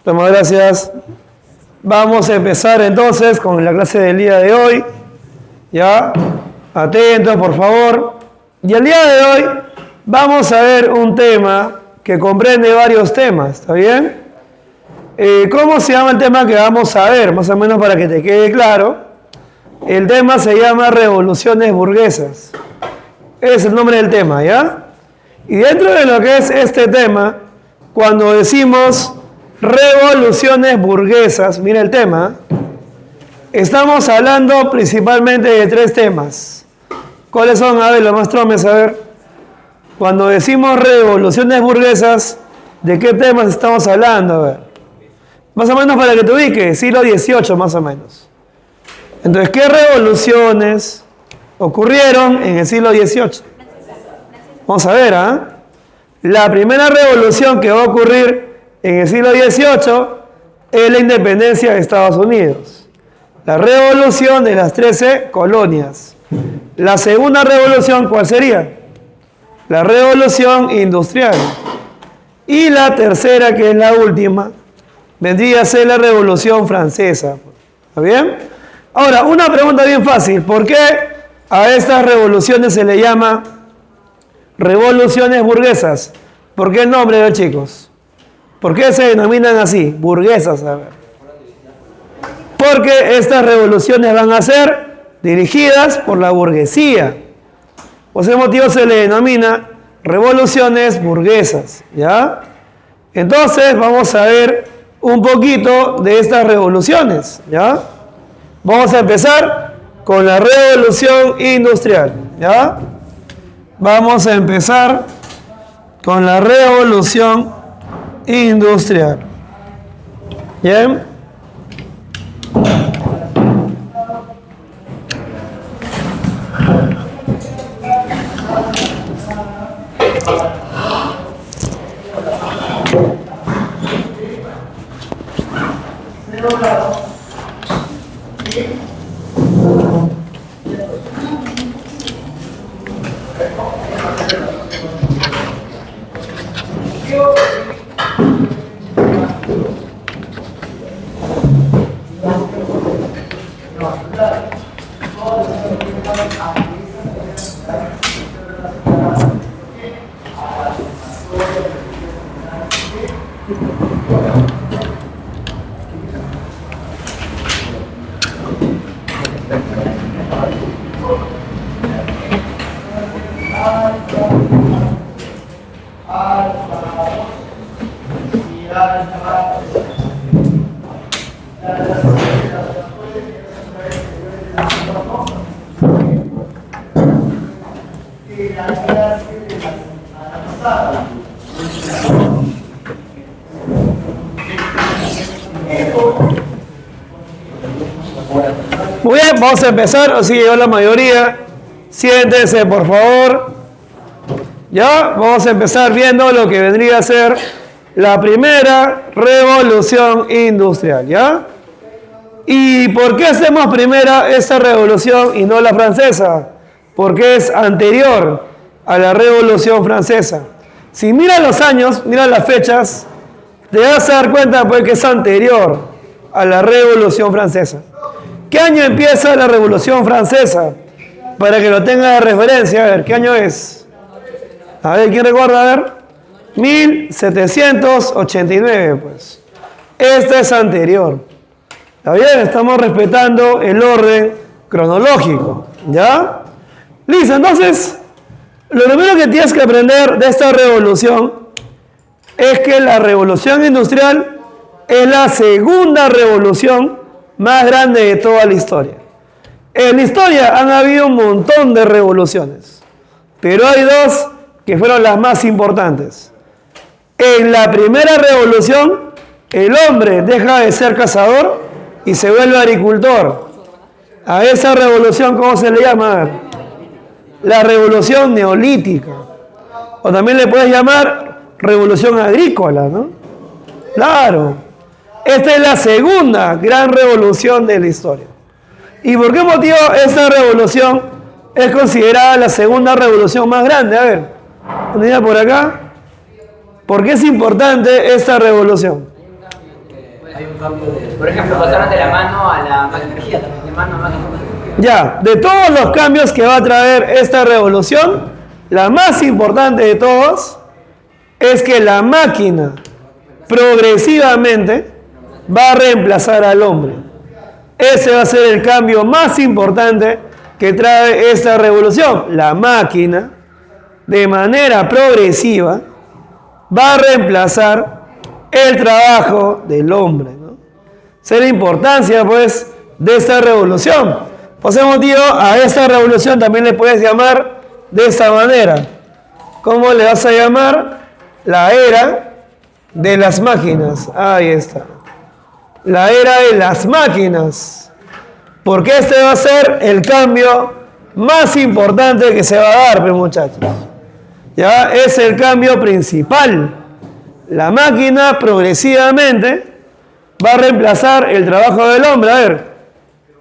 Muchas gracias. Vamos a empezar entonces con la clase del día de hoy. ¿Ya? Atentos, por favor. Y el día de hoy vamos a ver un tema que comprende varios temas. ¿Está bien? ¿Cómo se llama el tema que vamos a ver? Más o menos para que te quede claro. El tema se llama revoluciones burguesas. Es el nombre del tema, ¿ya? Y dentro de lo que es este tema, cuando decimos revoluciones burguesas, mira el tema, estamos hablando principalmente de tres temas. ¿Cuáles son? A ver, los más tromes, a ver. Cuando decimos revoluciones burguesas, ¿de qué temas estamos hablando? A ver. Más o menos para que te ubiques, siglo XVIII más o menos. Entonces, ¿qué revoluciones ocurrieron en el siglo XVIII? Vamos a ver, ¿ah? La primera revolución que va a ocurrir en el siglo XVIII es la independencia de Estados Unidos. La revolución de las 13 colonias. La segunda revolución, ¿cuál sería? La revolución industrial. Y la tercera, que es la última, vendría a ser la revolución francesa. ¿Está bien? Ahora, una pregunta bien fácil. ¿Por qué a estas revoluciones se le llama revoluciones burguesas? ¿Por qué el nombre, chicos? ¿Por qué se denominan así? Burguesas, a ver. Porque estas revoluciones van a ser dirigidas por la burguesía. Por ese motivo se le denomina revoluciones burguesas, ¿ya? Entonces vamos a ver un poquito de estas revoluciones, ¿ya? Vamos a empezar con la revolución industrial, ¿ya? Vamos a empezar con la revolución industrial. Bien. Muy bien, vamos a empezar, así llegó la mayoría. Siéntense, por favor. Ya, vamos a empezar viendo lo que vendría a ser la primera revolución industrial, ¿ya? ¿Y por qué hacemos primera esta revolución y no la francesa? Porque es anterior a la revolución francesa. Si miras los años, miras las fechas, te vas a dar cuenta pues, que es anterior a la revolución francesa. ¿Qué año empieza la revolución francesa? Para que lo tenga de referencia, a ver, ¿qué año es? A ver, ¿quién recuerda? A ver, 1789, pues. Esta es anterior. ¿Está bien? Estamos respetando el orden cronológico, ¿ya? Listo, entonces, lo primero que tienes que aprender de esta revolución es que la revolución industrial es la segunda revolución más grande de toda la historia. En la historia han habido un montón de revoluciones, pero hay dos que fueron las más importantes. En la primera revolución, el hombre deja de ser cazador y se vuelve agricultor. A esa revolución, ¿cómo se le llama? La revolución neolítica. O también le puedes llamar revolución agrícola, ¿no? Claro. Esta es la segunda gran revolución de la historia. ¿Y por qué motivo esta revolución es considerada la segunda revolución más grande? A ver, unidad por acá. ¿Por qué es importante esta revolución? hay un cambio de... Por ejemplo, pasaron de la mano a la energía también, de mano a mano. Ya, de todos los cambios que va a traer esta revolución, la más importante de todos es que la máquina progresivamente va a reemplazar al hombre. Ese va a ser el cambio más importante que trae esta revolución. La máquina, de manera progresiva, va a reemplazar el trabajo del hombre, ¿no? Esa es la importancia, pues, de esta revolución. Pues hemos dicho, a esta revolución también le puedes llamar de esta manera. ¿Cómo le vas a llamar? La era de las máquinas. Ahí está. La era de las máquinas. Porque este va a ser el cambio más importante que se va a dar, pues, muchachos. Ya es el cambio principal. La máquina progresivamente va a reemplazar el trabajo del hombre. A ver,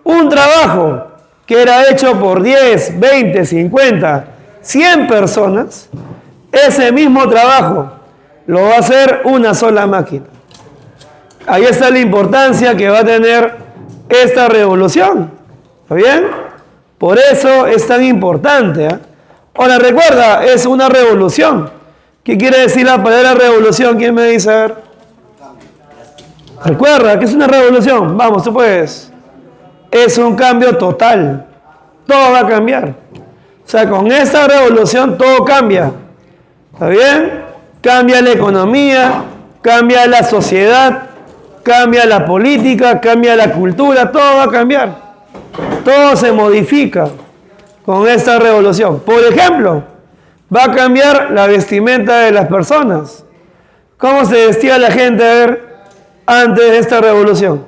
un trabajo que era hecho por 10, 20, 50, 100 personas, ese mismo trabajo lo va a hacer una sola máquina. Ahí está la importancia que va a tener esta revolución. ¿Está bien? Por eso es tan importante, ¿eh? Ahora recuerda, es una revolución. ¿Qué quiere decir la palabra revolución? ¿Quién me dice? A ver. Recuerda que es una revolución. Vamos, tú puedes. Es un cambio total. Todo va a cambiar. O sea, con esta revolución todo cambia. ¿Está bien? Cambia la economía, cambia la sociedad, cambia la política, cambia la cultura, todo va a cambiar. Todo se modifica con esta revolución. Por ejemplo, va a cambiar la vestimenta de las personas. ¿Cómo se vestía la gente, a ver, antes de esta revolución?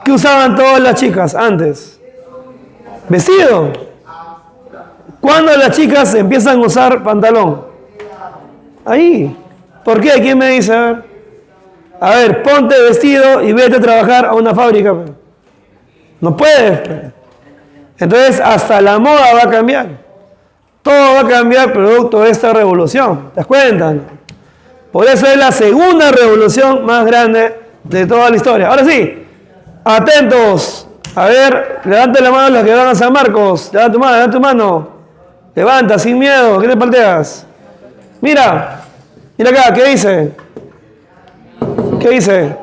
¿Qué usaban todas las chicas antes? Vestido. ¿Cuándo las chicas empiezan a usar pantalón? Ahí. ¿Por qué? ¿Quién me dice? A ver, ponte vestido y vete a trabajar a una fábrica. No puedes. Entonces, hasta la moda va a cambiar. Todo va a cambiar producto de esta revolución. ¿Te das cuenta? Por eso es la segunda revolución más grande de toda la historia. Ahora sí, atentos. A ver, levanta la mano los que van a San Marcos. Levanta tu mano, levanta tu mano. Levanta, sin miedo. ¿Qué te palteas? Mira. Mira acá, ¿qué dice? ¿Qué dice?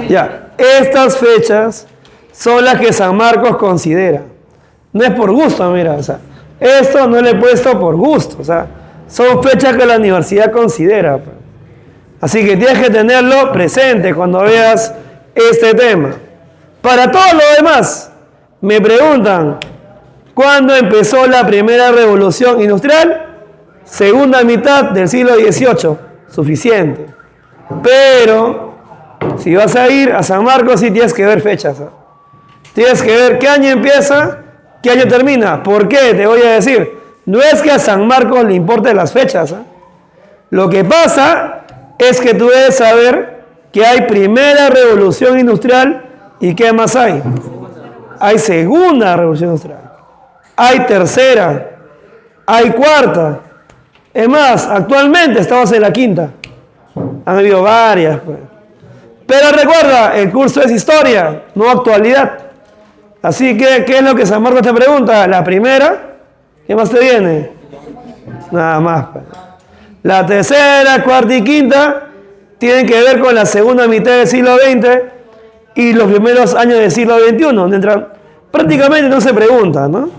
Ya, estas fechas son las que San Marcos considera. No es por gusto, mira, o sea, esto no le he puesto por gusto, o sea, son fechas que la universidad considera. Así que tienes que tenerlo presente cuando veas este tema. Para todo lo demás, me preguntan, ¿cuándo empezó la primera revolución industrial? Segunda mitad del siglo XVIII, suficiente. Pero, si vas a ir a San Marcos, sí tienes que ver fechas. Tienes que ver qué año empieza, qué año termina. ¿Por qué? Te voy a decir. No es que a San Marcos le importen las fechas. Lo que pasa es que tú debes saber que hay primera revolución industrial y ¿qué más hay? Hay segunda revolución industrial. Hay tercera. Hay cuarta. Es más, actualmente estamos en la quinta. Han habido varias. Pues. Pero recuerda, el curso es historia, no actualidad. Así que, ¿qué es lo que San Marcos te pregunta? La primera, ¿qué más te viene? Nada más. Pues. La tercera, cuarta y quinta tienen que ver con la segunda mitad del siglo XX y los primeros años del siglo XXI. Prácticamente no se pregunta, ¿no?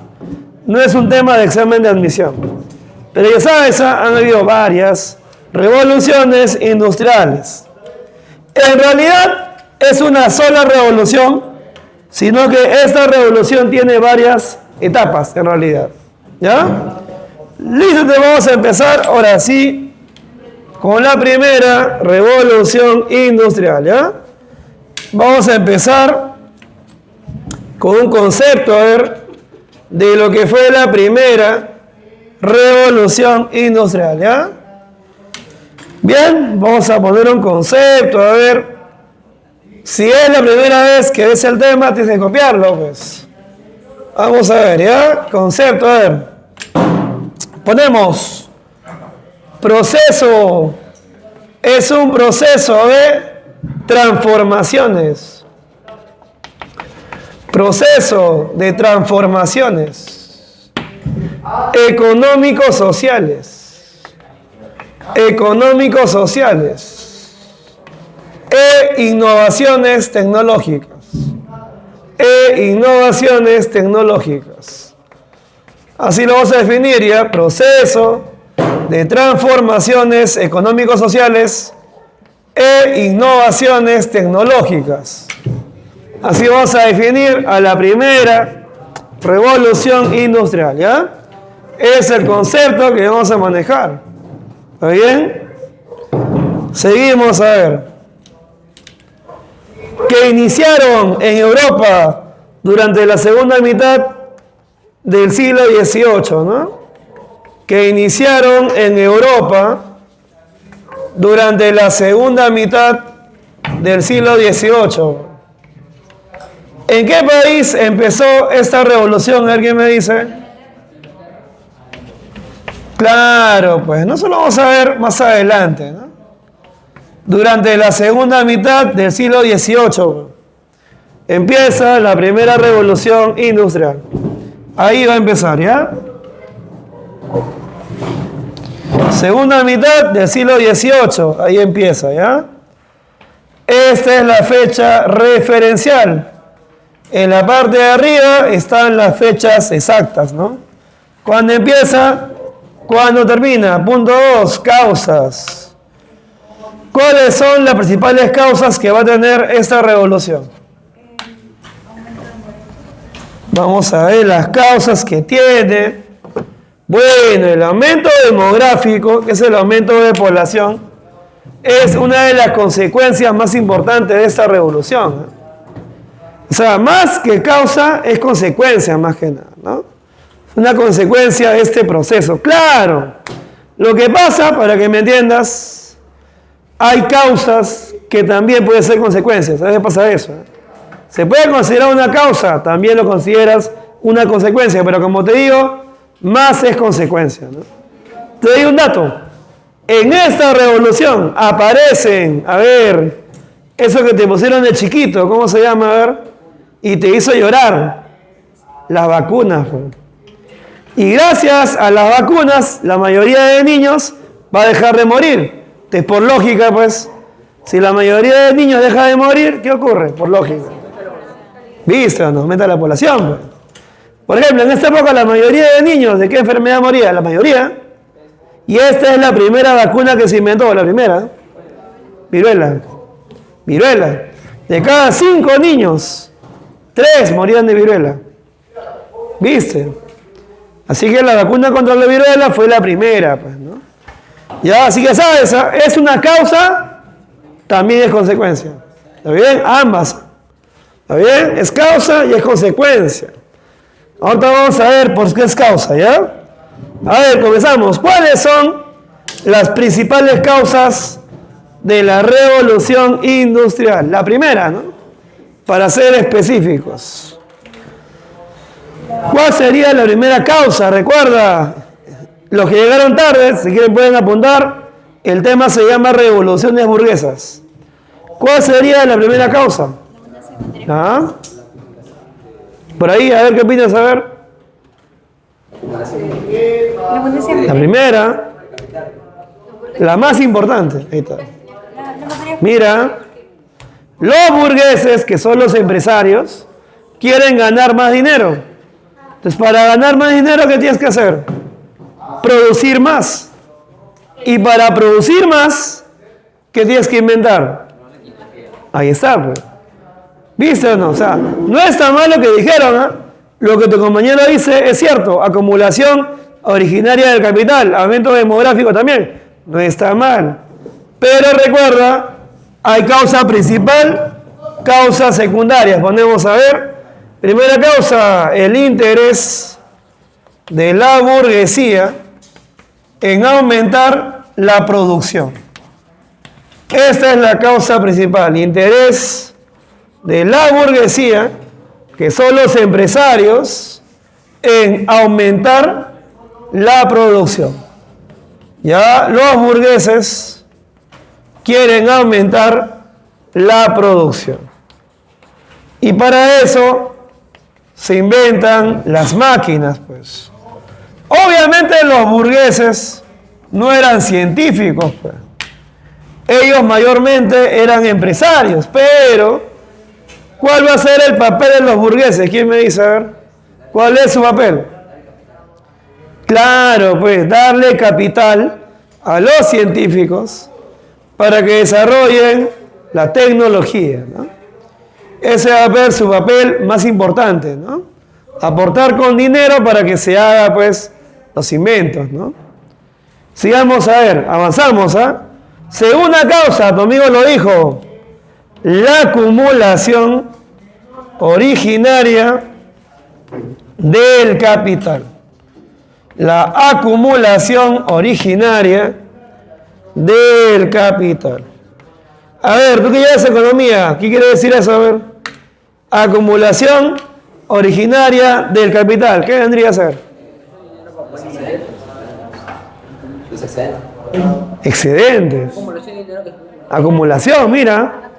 No es un tema de examen de admisión. Pero ya sabes, han habido varias revoluciones industriales. En realidad es una sola revolución, sino que esta revolución tiene varias etapas en realidad. ¿Ya? Listo, vamos a empezar ahora sí con la primera revolución industrial. ¿Ya? Vamos a empezar con un concepto, a ver, de lo que fue la primera revolución industrial, ¿ya? Bien, vamos a poner un concepto, a ver. Si es la primera vez que ves el tema, tienes que copiarlo, pues. Vamos a ver, ¿ya? Concepto, a ver. Ponemos proceso es un proceso de transformaciones. Proceso de transformaciones económicos sociales. Económicos sociales. E innovaciones tecnológicas. E innovaciones tecnológicas. Así lo vamos a definir ya. Proceso de transformaciones económicos sociales e innovaciones tecnológicas. Así vamos a definir a la primera revolución industrial, ¿ya? Es el concepto que vamos a manejar. ¿Está bien? Seguimos a ver. Que iniciaron en Europa durante la segunda mitad del siglo XVIII, ¿no? Que iniciaron en Europa durante la segunda mitad del siglo XVIII. ¿En qué país empezó esta revolución? ¿Alguien me dice? Claro, pues no solo vamos a ver más adelante, ¿no? Durante la segunda mitad del siglo XVIII empieza la primera revolución industrial. Ahí va a empezar, ¿ya? Segunda mitad del siglo XVIII, ahí empieza, ¿ya? Esta es la fecha referencial. En la parte de arriba están las fechas exactas, ¿no? ¿Cuándo empieza? ¿Cuándo termina? Punto 2, causas. ¿Cuáles son las principales causas que va a tener esta revolución? Vamos a ver las causas que tiene. Bueno, el aumento demográfico, que es el aumento de población, es una de las consecuencias más importantes de esta revolución, ¿no? O sea, más que causa, es consecuencia más que nada, ¿no? Una consecuencia de este proceso. Claro, lo que pasa, para que me entiendas, hay causas que también pueden ser consecuencias. ¿Sabes qué pasa eso? Se puede considerar una causa, también lo consideras una consecuencia, pero como te digo, más es consecuencia, ¿no? Te doy un dato. En esta revolución aparecen, a ver, eso que te pusieron de chiquito, ¿cómo se llama? A ver, y te hizo llorar. Las vacunas. Y gracias a las vacunas, la mayoría de niños va a dejar de morir. Entonces, por lógica, pues, si la mayoría de niños deja de morir, ¿qué ocurre? Por lógica. ¿Viste o no? Aumenta la población, pues. Por ejemplo, en esta época la mayoría de niños, ¿de qué enfermedad moría? La mayoría. Y esta es la primera vacuna que se inventó, la primera. Viruela. Viruela. De cada 5 niños, 3 morían de viruela. ¿Viste? Así que la vacuna contra la viruela fue la primera, pues, ¿no? Ya, así que sabes, es una causa, también es consecuencia. ¿Está bien? Ambas. ¿Está bien? Es causa y es consecuencia. Ahorita vamos a ver por qué es causa, ¿ya? A ver, comenzamos. ¿Cuáles son las principales causas de la revolución industrial? La primera, ¿no? Para ser específicos. ¿Cuál sería la primera causa? Recuerda, los que llegaron tarde, si quieren pueden apuntar, el tema se llama revoluciones burguesas. ¿Cuál sería la primera causa? ¿Ah? Por ahí, a ver qué opinas, a ver. La primera, la más importante. Ahí está. Mira, los burgueses, que son los empresarios, quieren ganar más dinero. Entonces, para ganar más dinero, ¿qué tienes que hacer? Producir más. Y para producir más, ¿qué tienes que inventar? Ahí está, pues. ¿Viste o no? O sea, no es tan mal lo que dijeron, ¿eh? Lo que tu compañero dice es cierto. Acumulación originaria del capital, aumento demográfico también. No está mal. Pero recuerda, hay causa principal, causa secundaria. Ponemos a ver. Primera causa, el interés de la burguesía en aumentar la producción. Esta es la causa principal, interés de la burguesía, que son los empresarios, en aumentar la producción. Ya los burgueses quieren aumentar la producción. Y para eso se inventan las máquinas, pues. Obviamente los burgueses no eran científicos, pues. Ellos mayormente eran empresarios, pero ¿cuál va a ser el papel de los burgueses? ¿Quién me dice? A ver, ¿cuál es su papel? Claro, pues darle capital a los científicos para que desarrollen la tecnología, ¿no? Ese va a ser su papel más importante, ¿no? Aportar con dinero para que se haga, pues, los inventos, ¿no? Sigamos a ver, avanzamos, ¿ah? Segunda causa, tu amigo lo dijo, la acumulación originaria del capital. La acumulación originaria del capital. A ver, tú que llevas economía, ¿qué quiere decir eso? A ver, acumulación originaria del capital, ¿qué vendría a ser? Excedentes. Acumulación, mira.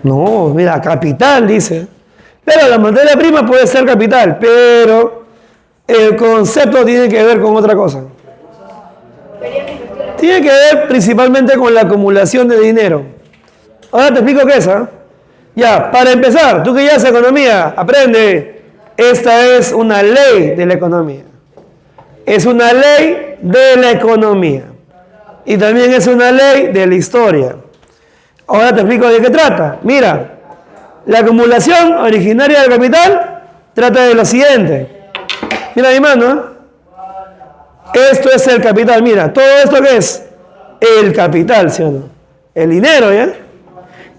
No, mira, capital dice. Pero la materia prima puede ser capital, pero el concepto tiene que ver con otra cosa. Tiene que ver principalmente con la acumulación de dinero. Ahora te explico qué es, ¿eh? Ya, para empezar, tú que ya haces economía, aprende. Esta es una ley de la economía. Es una ley de la economía. Y también es una ley de la historia. Ahora te explico de qué trata. Mira, la acumulación originaria del capital trata de lo siguiente. Mira mi mano, ¿eh? Esto es el capital. Mira, ¿todo esto qué es? El capital, ¿sí o no? El dinero, ¿ya?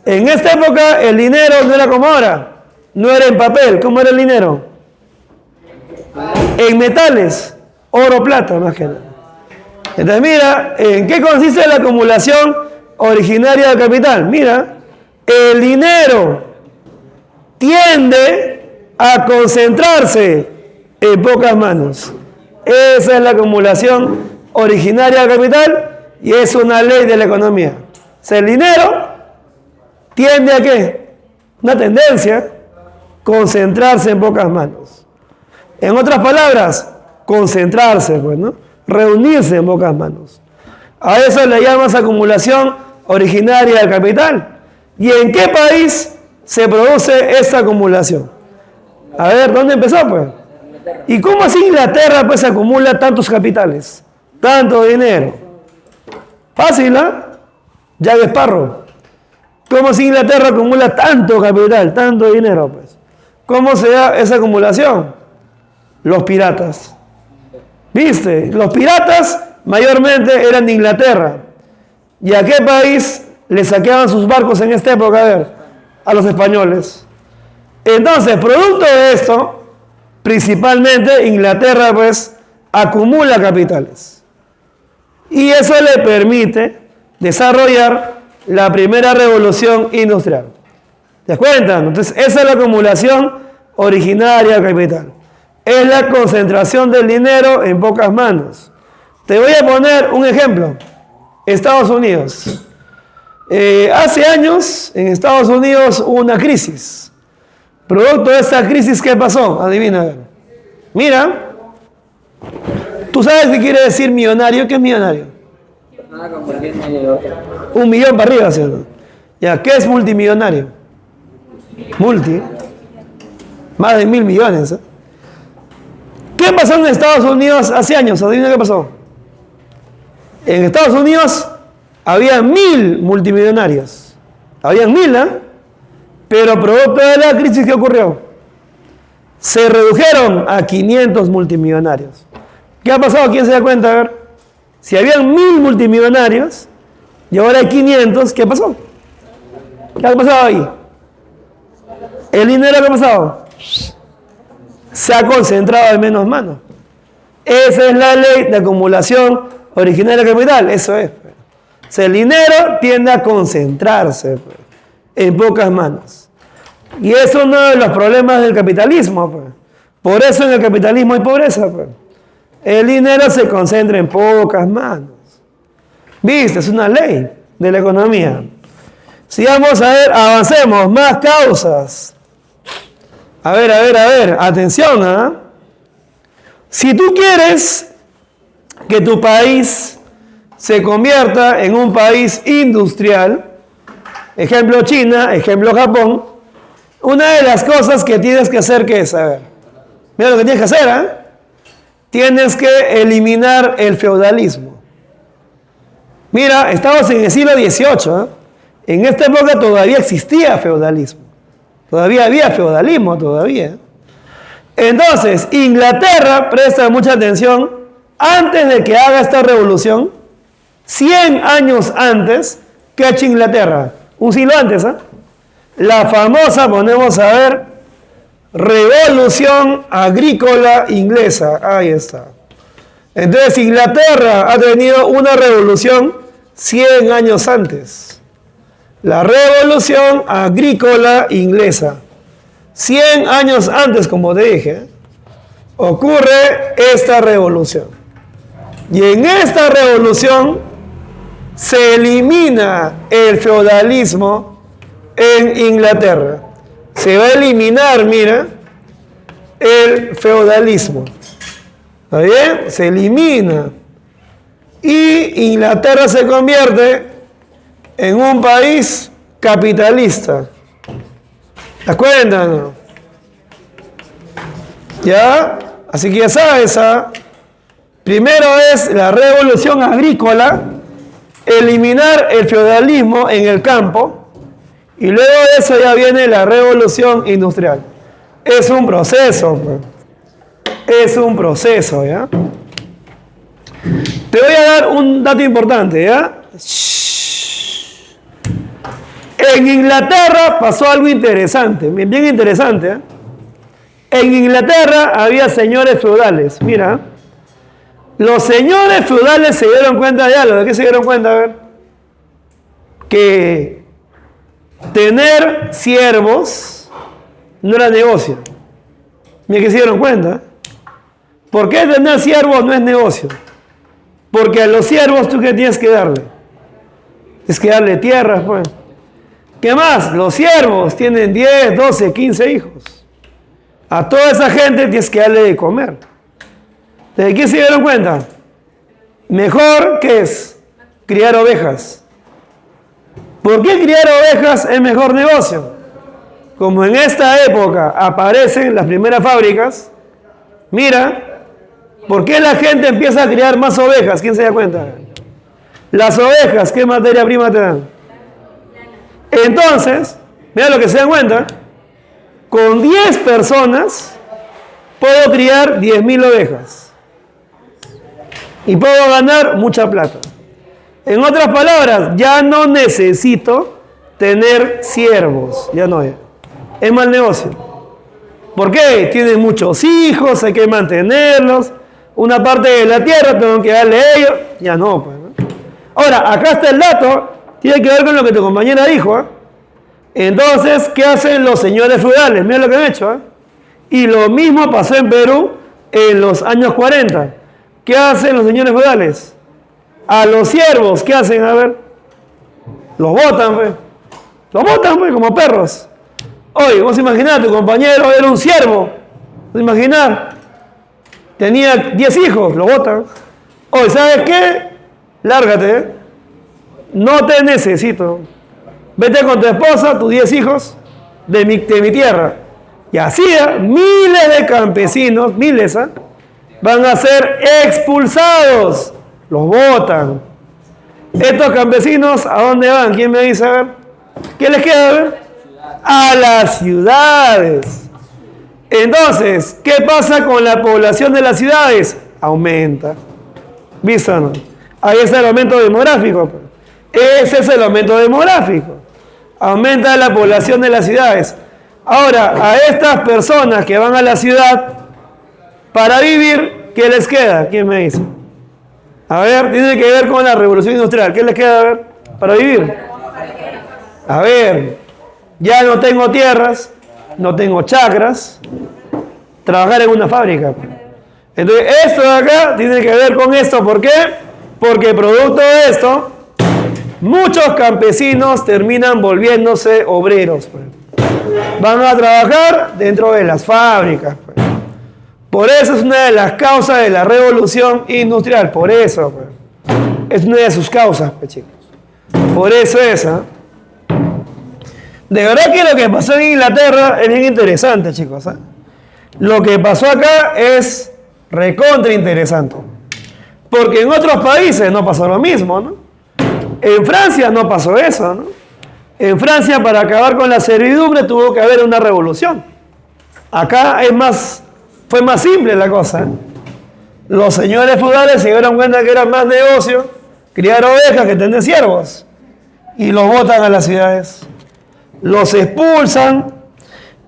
En esta época el dinero no era como ahora. No era en papel. ¿Cómo era el dinero? En metales. Oro, plata, más que nada. Entonces mira, ¿en qué consiste la acumulación originaria del capital? Mira, el dinero tiende a concentrarse en pocas manos. Esa es la acumulación originaria del capital y es una ley de la economía. O sea, el dinero tiende a ¿qué? Una tendencia, concentrarse en pocas manos. En otras palabras, concentrarse, pues, ¿no? Reunirse en pocas manos. A eso le llamas acumulación originaria del capital. ¿Y en qué país se produce esta acumulación? A ver, ¿dónde empezó, pues? ¿Y cómo así Inglaterra, pues, acumula tantos capitales? Tanto dinero. Fácil, ¿ah? Jack Sparrow. ¿Cómo así Inglaterra acumula tanto capital, tanto dinero, pues? ¿Cómo se da esa acumulación? Los piratas. ¿Viste? Los piratas mayormente eran de Inglaterra. ¿Y a qué país le saqueaban sus barcos en esta época? A ver, a los españoles. Entonces, producto de esto, principalmente Inglaterra, pues, acumula capitales. Y eso le permite desarrollar la primera revolución industrial. ¿Te das cuenta? Entonces, esa es la acumulación originaria del capital. Es la concentración del dinero en pocas manos. Te voy a poner un ejemplo. Estados Unidos. Hace años en Estados Unidos hubo una crisis. Producto de esta crisis, ¿qué pasó? Adivina. Mira, ¿tú sabes qué quiere decir millonario? ¿Qué es millonario? 1 millón para arriba, ¿cierto? Ya, ¿qué es multimillonario? Multi. Más de 1.000 millones, ¿eh? ¿Qué pasó en Estados Unidos hace años? Adivina qué pasó. En Estados Unidos había 1.000 multimillonarios. Habían 1.000, ¿eh? Pero producto de la crisis, ¿qué ocurrió? Se redujeron a 500 multimillonarios. ¿Qué ha pasado? ¿Quién se da cuenta? A ver. Si habían 1.000 multimillonarios y ahora hay 500, ¿qué pasó? ¿Qué ha pasado ahí? El dinero, ¿qué ha pasado? Se ha concentrado en menos manos. Esa es la ley de acumulación originaria del capital. Eso es. O sea, el dinero tiende a concentrarse en pocas manos. Y eso es uno de los problemas del capitalismo. Por eso en el capitalismo hay pobreza. El dinero se concentra en pocas manos. ¿Viste? Es una ley de la economía. Sigamos a ver, avancemos, más causas. A ver, atención, ¿ah? Si tú quieres que tu país se convierta en un país industrial, ejemplo China, ejemplo Japón, una de las cosas que tienes que hacer, ¿qué es? A ver, mira lo que tienes que hacer, ¿eh? Tienes que eliminar el feudalismo. Mira, estamos en el siglo XVIII, ¿eh? En esta época todavía existía feudalismo. Todavía había feudalismo, todavía. Entonces, Inglaterra, presta mucha atención, antes de que haga esta revolución, 100 años antes, ¿qué ha hecho Inglaterra? Un siglo antes, ¿eh? La famosa, ponemos a ver, Revolución Agrícola Inglesa. Ahí está. Entonces, Inglaterra ha tenido una revolución 100 años antes. La Revolución Agrícola Inglesa. 100 años antes, como te dije, ocurre esta revolución. Y en esta revolución se elimina el feudalismo en Inglaterra. Se va a eliminar, mira, el feudalismo. ¿Está bien? Se elimina. Y Inglaterra se convierte en un país capitalista. ¿Te das cuenta? ¿No? ¿Ya? Así que ya sabes, ¿ah? Primero es la revolución agrícola, eliminar el feudalismo en el campo, y luego de eso ya viene la revolución industrial. Es un proceso, pues. Es un proceso, ¿ya? Te voy a dar un dato importante, ¿ya? En Inglaterra pasó algo interesante, bien interesante, ¿eh? En Inglaterra había señores feudales, mira. Los señores feudales se dieron cuenta de algo. ¿De qué se dieron cuenta? A ver. Que tener siervos no era negocio. Mira que se dieron cuenta. ¿Por qué tener siervos no es negocio? Porque a los siervos, ¿tú qué tienes que darle? Tienes que darle tierras, pues. ¿Qué más? Los siervos tienen 10, 12, 15 hijos. A toda esa gente tienes que darle de comer. ¿De qué se dieron cuenta? Mejor, ¿qué es? Criar ovejas. ¿Por qué criar ovejas es mejor negocio? Como en esta época aparecen las primeras fábricas, mira, ¿por qué la gente empieza a criar más ovejas? ¿Quién se da cuenta? Las ovejas, ¿qué materia prima te dan? Entonces, mira lo que se dan cuenta, con 10 personas puedo criar 10.000 ovejas y puedo ganar mucha plata. En otras palabras, ya no necesito tener siervos, ya no es. Es mal negocio. ¿Por qué? Tienen muchos hijos, hay que mantenerlos, una parte de la tierra tengo que darle a ellos, ya no, pues, ¿no? Ahora, acá está el dato. Tiene que ver con lo que tu compañera dijo, ¿eh? Entonces, ¿qué hacen los señores feudales? Mira lo que han hecho, ¿eh? Y lo mismo pasó en Perú en los años 40. ¿Qué hacen los señores feudales? A los siervos, ¿qué hacen? A ver. Los botan, pues. Los botan, pues, como perros. Oye, vos imaginás, tu compañero era un siervo. ¿Vos imaginás? Tenía 10 hijos, lo botan. Oye, ¿sabes qué? Lárgate, ¿eh? No te necesito. Vete con tu esposa, tus 10 hijos, de mi tierra. Y así, miles de campesinos, miles, van a ser expulsados. Los botan. Estos campesinos, ¿a dónde van? ¿Quién me dice? A ver. ¿Qué les queda? A ver. A las ciudades. Entonces, ¿qué pasa con la población de las ciudades? Aumenta. ¿Visto o no? Ahí está el aumento demográfico. Ese es el aumento demográfico. Aumenta la población de las ciudades. Ahora, a estas personas que van a la ciudad para vivir, ¿qué les queda? ¿Quién me dice? A ver, tiene que ver con la revolución industrial. ¿Qué les queda, a ver, para vivir? A ver, ya no tengo tierras, no tengo chacras, trabajar en una fábrica. Entonces, esto de acá tiene que ver con esto. ¿Por qué? Porque producto de esto, muchos campesinos terminan volviéndose obreros. Pues. Van a trabajar dentro de las fábricas. Pues. Por eso es una de las causas de la revolución industrial. Por eso. Pues. Es una de sus causas, pues, chicos. Por eso es. De verdad que lo que pasó en Inglaterra es bien interesante, chicos. Lo que pasó acá es recontra interesante. Porque en otros países no pasó lo mismo, ¿no? En Francia no pasó eso, ¿no? En Francia, para acabar con la servidumbre, tuvo que haber una revolución. Acá fue más simple la cosa. Los señores feudales se dieron cuenta que era más negocio criar ovejas que tener siervos. Y los botan a las ciudades. Los expulsan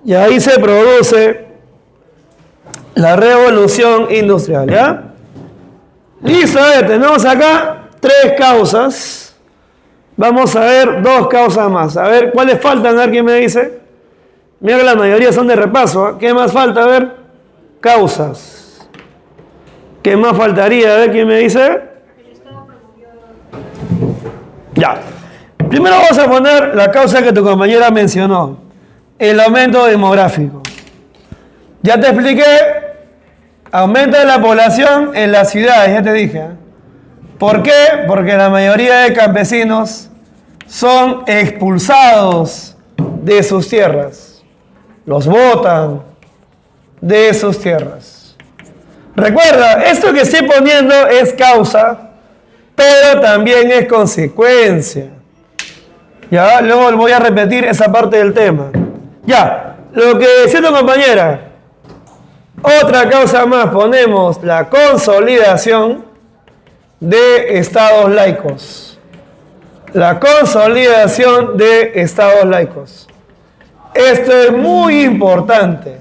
y ahí se produce la revolución industrial, ¿ya? Listo, tenemos acá 3 causas. Vamos a ver 2 causas más. A ver, ¿cuáles faltan? A ver quién me dice. Mira que la mayoría son de repaso. ¿Eh? ¿Qué más falta? A ver, causas. ¿Qué más faltaría? A ver quién me dice. Ya. Primero vamos a poner la causa que tu compañera mencionó. El aumento demográfico. Ya te expliqué. Aumento de la población en las ciudades, ya te dije. ¿Por qué? Porque la mayoría de campesinos son expulsados de sus tierras. Los botan de sus tierras. Recuerda, esto que estoy poniendo es causa, pero también es consecuencia. Ya, luego voy a repetir esa parte del tema. Ya, lo que decía tu compañera. Otra causa más, ponemos la consolidación de estados laicos. La consolidación de estados laicos. Esto es muy importante.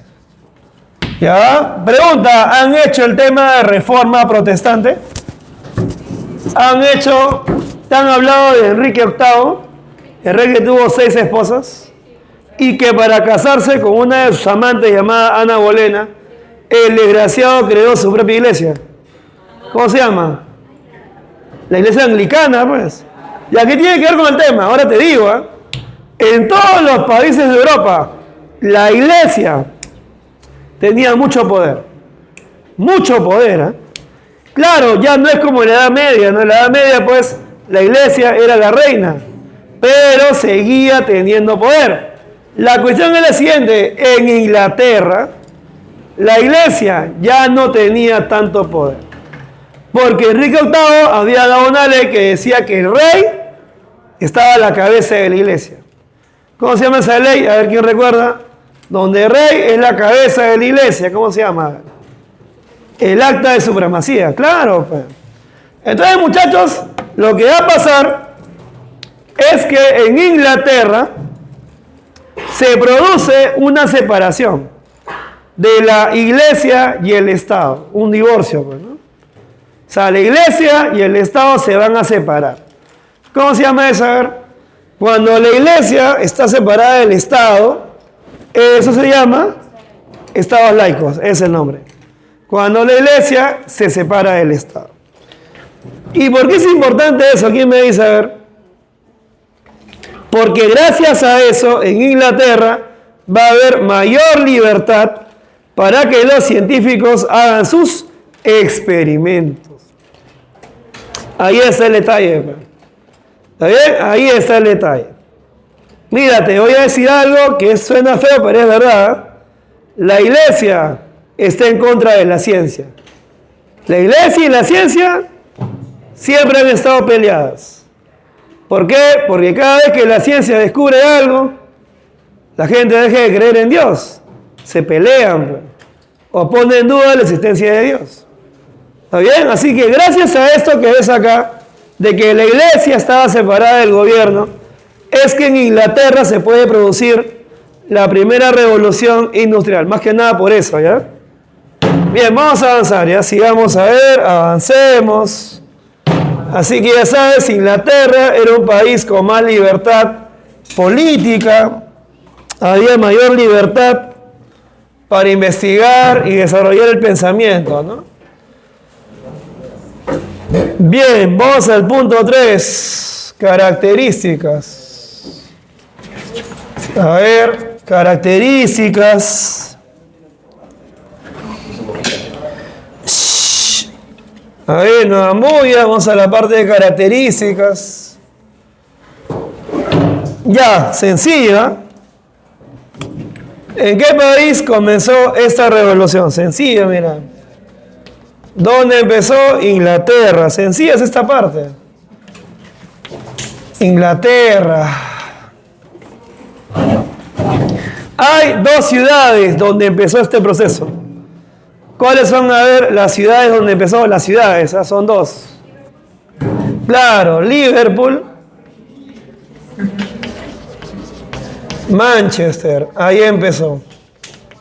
¿Ya? Pregunta, ¿han hecho el tema de reforma protestante? ¿Te han hablado de Enrique VIII? Enrique tuvo 6 esposas y que para casarse con una de sus amantes llamada Ana Bolena, el desgraciado creó su propia iglesia. ¿Cómo se llama? La iglesia anglicana, pues. ¿Y a qué tiene que ver con el tema? Ahora te digo, en todos los países de Europa, la iglesia tenía mucho poder. Mucho poder, Claro, ya no es como en la Edad Media, ¿no? En la Edad Media, pues, la iglesia era la reina, pero seguía teniendo poder. La cuestión es la siguiente: en Inglaterra, la iglesia ya no tenía tanto poder, porque Enrique VIII había dado una ley que decía que el rey estaba a la cabeza de la iglesia. ¿Cómo se llama esa ley? A ver quién recuerda. Donde el rey es la cabeza de la iglesia, ¿cómo se llama? El acta de supremacía, claro. Pues. Entonces, muchachos, lo que va a pasar es que en Inglaterra se produce una separación de la iglesia y el Estado, un divorcio, pues, ¿no? O sea, la iglesia y el Estado se van a separar. ¿Cómo se llama eso? A ver, cuando la iglesia está separada del Estado, eso se llama estados laicos, es el nombre. Cuando la iglesia se separa del Estado. ¿Y por qué es importante eso? ¿Quién me dice? A ver. Porque gracias a eso, en Inglaterra va a haber mayor libertad para que los científicos hagan sus experimentos. Ahí está el detalle. ¿Está bien? Ahí está el detalle. Mira, te voy a decir algo que suena feo, pero es verdad. La iglesia está en contra de la ciencia. La iglesia y la ciencia siempre han estado peleadas. ¿Por qué? Porque cada vez que la ciencia descubre algo, la gente deja de creer en Dios. Se pelean, pues, o ponen en duda la existencia de Dios. ¿Está bien? Así que gracias a esto que ves acá, de que la iglesia estaba separada del gobierno, es que en Inglaterra se puede producir la primera revolución industrial. Más que nada por eso, ¿ya? Bien, vamos a avanzar, ¿ya? Sigamos a ver, avancemos. Así que ya sabes, Inglaterra era un país con más libertad política, había mayor libertad para investigar y desarrollar el pensamiento, ¿no? Bien, vamos al punto 3. Características. A ver, características. A ver, no vamos a la parte de características. Ya, sencilla. ¿En qué país comenzó esta revolución? Sencilla, mira. ¿Dónde empezó? Inglaterra. Sencilla es esta parte. Inglaterra. Hay 2 ciudades donde empezó este proceso. ¿Cuáles son, a ver, las ciudades donde empezó? Las ciudades, son 2. Claro, Liverpool, Manchester, ahí empezó.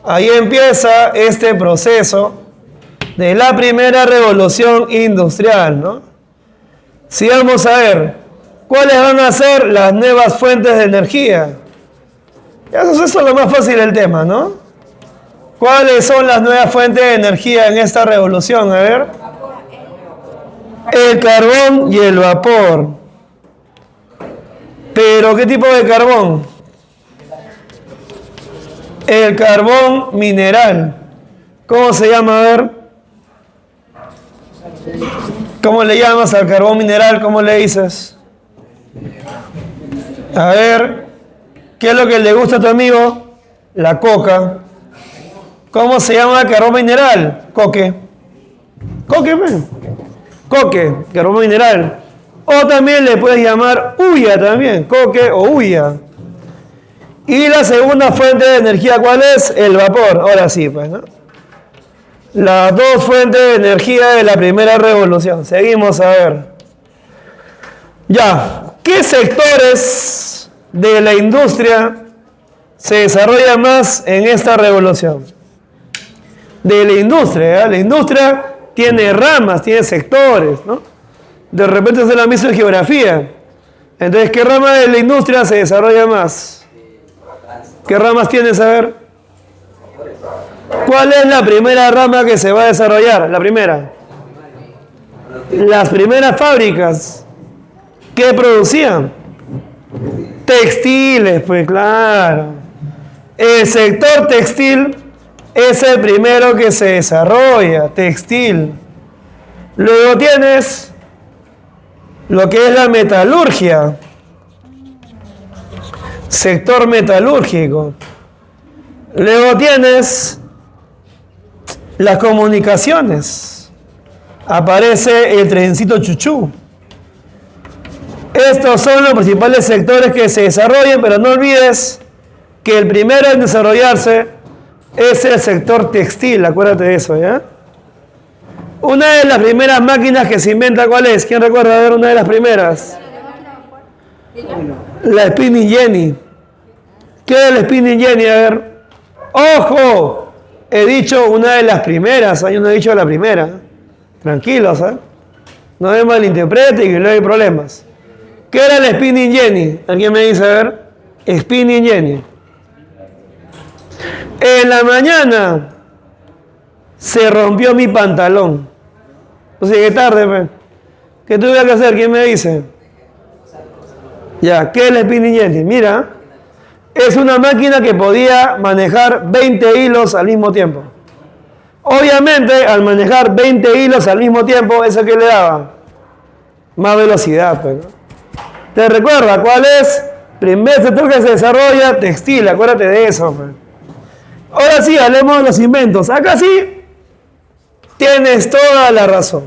Ahí empieza este proceso de la primera revolución industrial, ¿no? Si vamos a ver, ¿cuáles van a ser las nuevas fuentes de energía? Eso es lo más fácil del tema, ¿no? ¿Cuáles son las nuevas fuentes de energía en esta revolución? A ver. El carbón y el vapor. ¿Pero qué tipo de carbón? El carbón mineral. ¿Cómo se llama? A ver. ¿Cómo le llamas al carbón mineral? ¿Cómo le dices? A ver. ¿Qué es lo que le gusta a tu amigo? La coca. ¿Cómo se llama el carbón mineral? Coque. Coque, ¿ven? Coque, carbón mineral. O también le puedes llamar hulla también. Coque o hulla. Y la segunda fuente de energía, ¿cuál es? El vapor. Ahora sí, pues, ¿no? Las 2 fuentes de energía de la primera revolución. Seguimos a ver. Ya. ¿Qué sectores de la industria se desarrollan más en esta revolución? De la industria, ¿eh? La industria tiene ramas, tiene sectores, ¿no? De repente es la misma geografía. Entonces, ¿qué rama de la industria se desarrolla más? ¿Qué ramas tienes? A ver. ¿Cuál es la primera rama que se va a desarrollar? La primera. Las primeras fábricas. ¿Qué producían? Textiles, pues claro. El sector textil es el primero que se desarrolla, textil. Luego tienes lo que es la metalurgia, sector metalúrgico. Luego tienes las comunicaciones. Aparece el trencito chuchú. Estos son los principales sectores que se desarrollan, pero no olvides que el primero en desarrollarse es el sector textil, acuérdate de eso, ¿ya? Una de las primeras máquinas que se inventa, ¿cuál es? ¿Quién recuerda? A ver, una de las primeras. La Spinning Jenny. ¿Qué es la Spinning Jenny? A ver. ¡Ojo! He dicho una de las primeras, yo no he dicho la primera. Tranquilos, ¿eh? No me malinterpreten y luego hay problemas. ¿Qué era la Spinning Jenny? ¿Alguien me dice? A ver. Spinning Jenny. En la mañana se rompió mi pantalón. O sea, que tarde, pues. ¿Qué tuve que hacer? ¿Quién me dice? Ya, ¿qué es la Spinning Jenny? Mira, es una máquina que podía manejar 20 hilos al mismo tiempo. Obviamente, al manejar 20 hilos al mismo tiempo, ¿eso qué le daba? Más velocidad, pues, ¿no? ¿Te recuerda cuál es? Primer sector que se desarrolla, textil, acuérdate de eso, pues. Ahora sí, hablemos de los inventos. Acá sí, tienes toda la razón.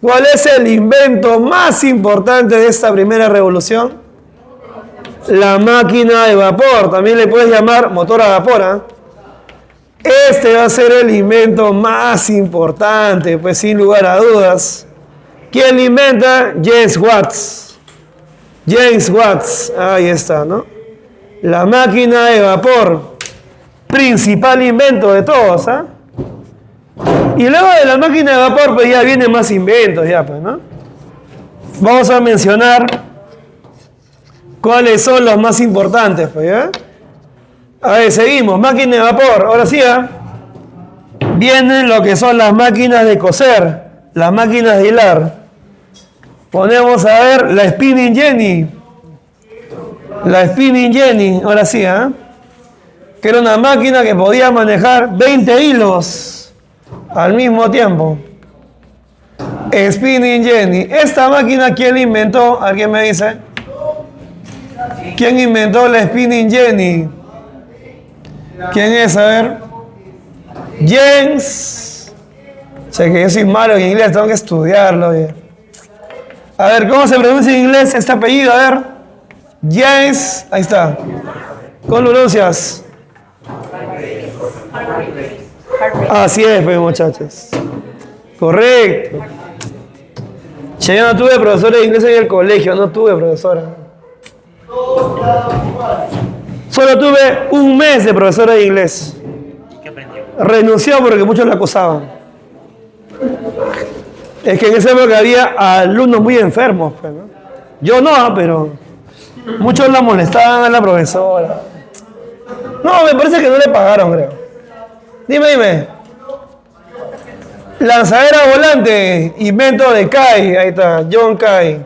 ¿Cuál es el invento más importante de esta primera revolución? La máquina de vapor. También le puedes llamar motor a vapor, ¿eh? Este va a ser el invento más importante, pues sin lugar a dudas. ¿Quién lo inventa? James Watts. James Watts, ahí está, ¿no? La máquina de vapor. Principal invento de todos, ¿ah? Y luego de la máquina de vapor, pues ya vienen más inventos, ya, pues, ¿no? Vamos a mencionar cuáles son los más importantes, pues, ¿ya? A ver, seguimos. Máquina de vapor. Ahora sí, ¿ah? Vienen lo que son las máquinas de coser, las máquinas de hilar. Ponemos a ver la Spinning Jenny. La Spinning Jenny, ahora sí, ¿eh? Que era una máquina que podía manejar 20 hilos al mismo tiempo. Spinning Jenny. Esta máquina, ¿quién la inventó? ¿Alguien me dice? ¿Quién inventó la Spinning Jenny? ¿Quién es? A ver. James. O sea que yo soy malo en inglés, tengo que estudiarlo. Oye. A ver, ¿cómo se pronuncia en inglés este apellido? A ver. James. Ahí está. ¿Cómo lo pronuncias? Así es, pues, muchachos. Correcto. Yo no tuve profesora de inglés en el colegio, no tuve profesora. Solo tuve un mes de profesora de inglés. ¿Qué aprendió? Renunció porque muchos la acosaban. Es que en esa época había alumnos muy enfermos, pues, ¿no? Yo no, pero muchos la molestaban a la profesora. No, me parece que no le pagaron, creo. Dime. Lanzadera volante, invento de Kai. Ahí está, John Kai.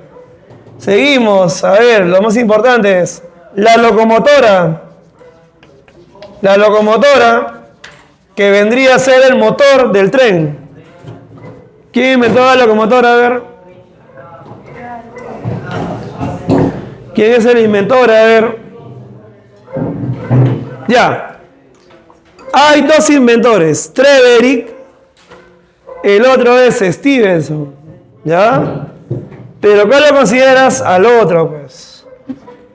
Seguimos, a ver, lo más importante es la locomotora. La locomotora que vendría a ser el motor del tren. ¿Quién inventó la locomotora? A ver. ¿Quién es el inventor? A ver. Ya. Hay dos inventores, Treverick, el otro es Stevenson. ¿Ya? Pero ¿cuál lo consideras al otro, pues?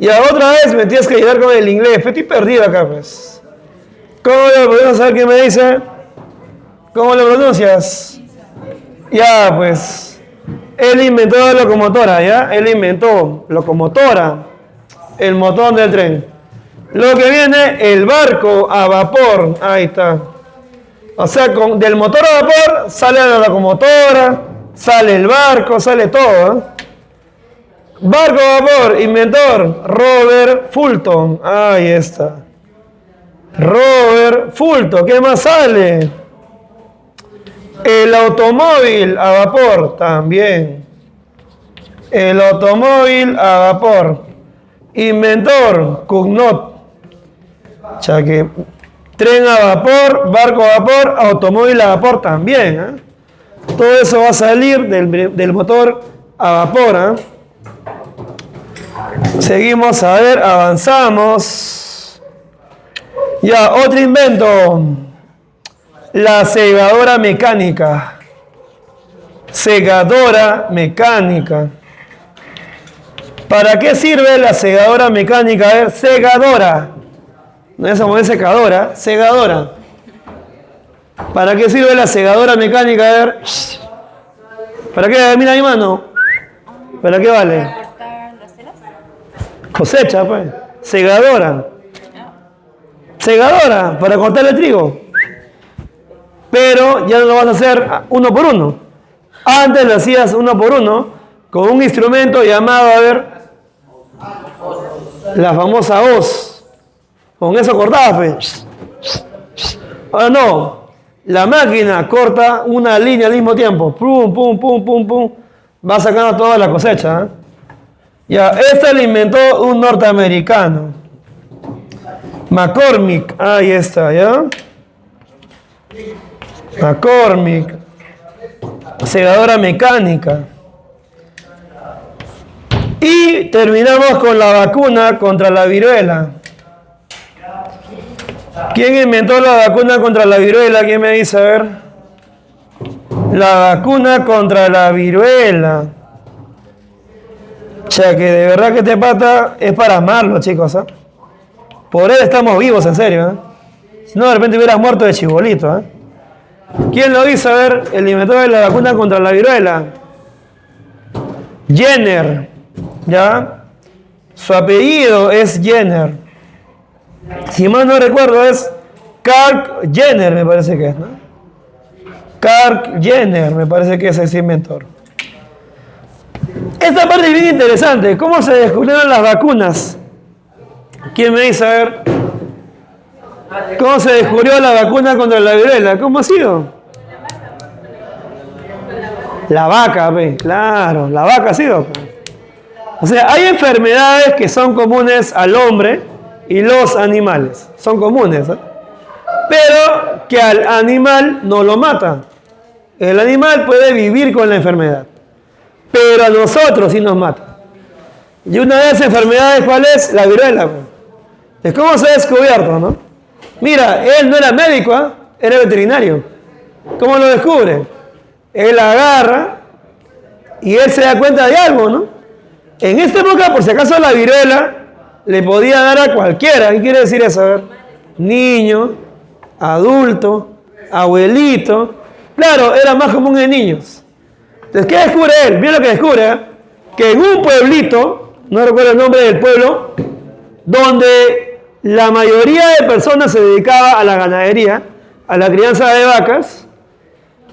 Y a otra vez me tienes que ayudar con el inglés. Pero estoy perdido acá, pues. ¿Cómo lo podemos saber qué me dice? ¿Cómo lo pronuncias? Ya, pues. Él inventó la locomotora, ¿ya? Él inventó locomotora, el motor del tren. Lo que viene, el barco a vapor. Ahí está. O sea, del motor a vapor sale la locomotora, sale el barco, sale todo, ¿eh? Barco a vapor, inventor, Robert Fulton. Ahí está. Robert Fulton. ¿Qué más sale? El automóvil a vapor también. El automóvil a vapor. Inventor, Cugnot. O sea que tren a vapor, barco a vapor, automóvil a vapor también, ¿eh? Todo eso va a salir del motor a vapor, ¿eh? Seguimos, a ver, avanzamos. Ya, otro invento. La segadora mecánica. Segadora mecánica. ¿Para qué sirve la segadora mecánica? A ver, segadora. No es como secadora, segadora. ¿Para qué sirve la segadora mecánica? A ver. ¿Para qué? Mira mi mano. ¿Para qué vale? ¿Para cortar las telas? Cosecha, pues. Segadora. Segadora, para cortar el trigo. Pero ya no lo vas a hacer uno por uno. Antes lo hacías uno por uno con un instrumento llamado, a ver, la famosa hoz. Con eso cortabas, pues. Ahora no. La máquina corta una línea al mismo tiempo. Pum, pum, pum, pum, pum. Va sacando toda la cosecha, ¿eh? Ya, esta la inventó un norteamericano. McCormick. Ahí está, ¿ya? McCormick. Segadora mecánica. Y terminamos con la vacuna contra la viruela. ¿Quién inventó la vacuna contra la viruela? ¿Quién me dice? A ver. La vacuna contra la viruela. O sea que de verdad que este pata es para amarlo, chicos, ¿eh? Por él estamos vivos, en serio, ¿eh? Si no, de repente hubieras muerto de chibolito, ¿eh? ¿Quién lo hizo? A ver, el inventor de la vacuna contra la viruela. Jenner, ¿ya? Su apellido es Jenner. Si mal no recuerdo es Karl Jenner, me parece que es, ¿no? Karl Jenner, me parece que es ese inventor. Esta parte es bien interesante. ¿Cómo se descubrieron las vacunas? ¿Quién me dice? A ver. ¿Cómo se descubrió la vacuna contra la viruela? ¿Cómo ha sido? La vaca, pe, claro, la vaca ha sido. Pe. O sea, hay enfermedades que son comunes al hombre y los animales. Son comunes, ¿eh? Pero que al animal no lo mata. El animal puede vivir con la enfermedad, pero a nosotros sí nos mata. Y una de esas enfermedades, ¿cuál es? La viruela. Es como se ha descubierto, ¿no? Mira, él no era médico, ¿eh? Era veterinario. ¿Cómo lo descubre? Él agarra y él se da cuenta de algo, ¿no? En esta época, por si acaso, la viruela le podía dar a cualquiera. ¿Qué quiere decir eso? A ver, niño, adulto, abuelito. Claro, era más común en niños. Entonces, ¿qué descubre él? Mira lo que descubre, ¿eh? Que en un pueblito, no recuerdo el nombre del pueblo, donde la mayoría de personas se dedicaba a la ganadería, a la crianza de vacas,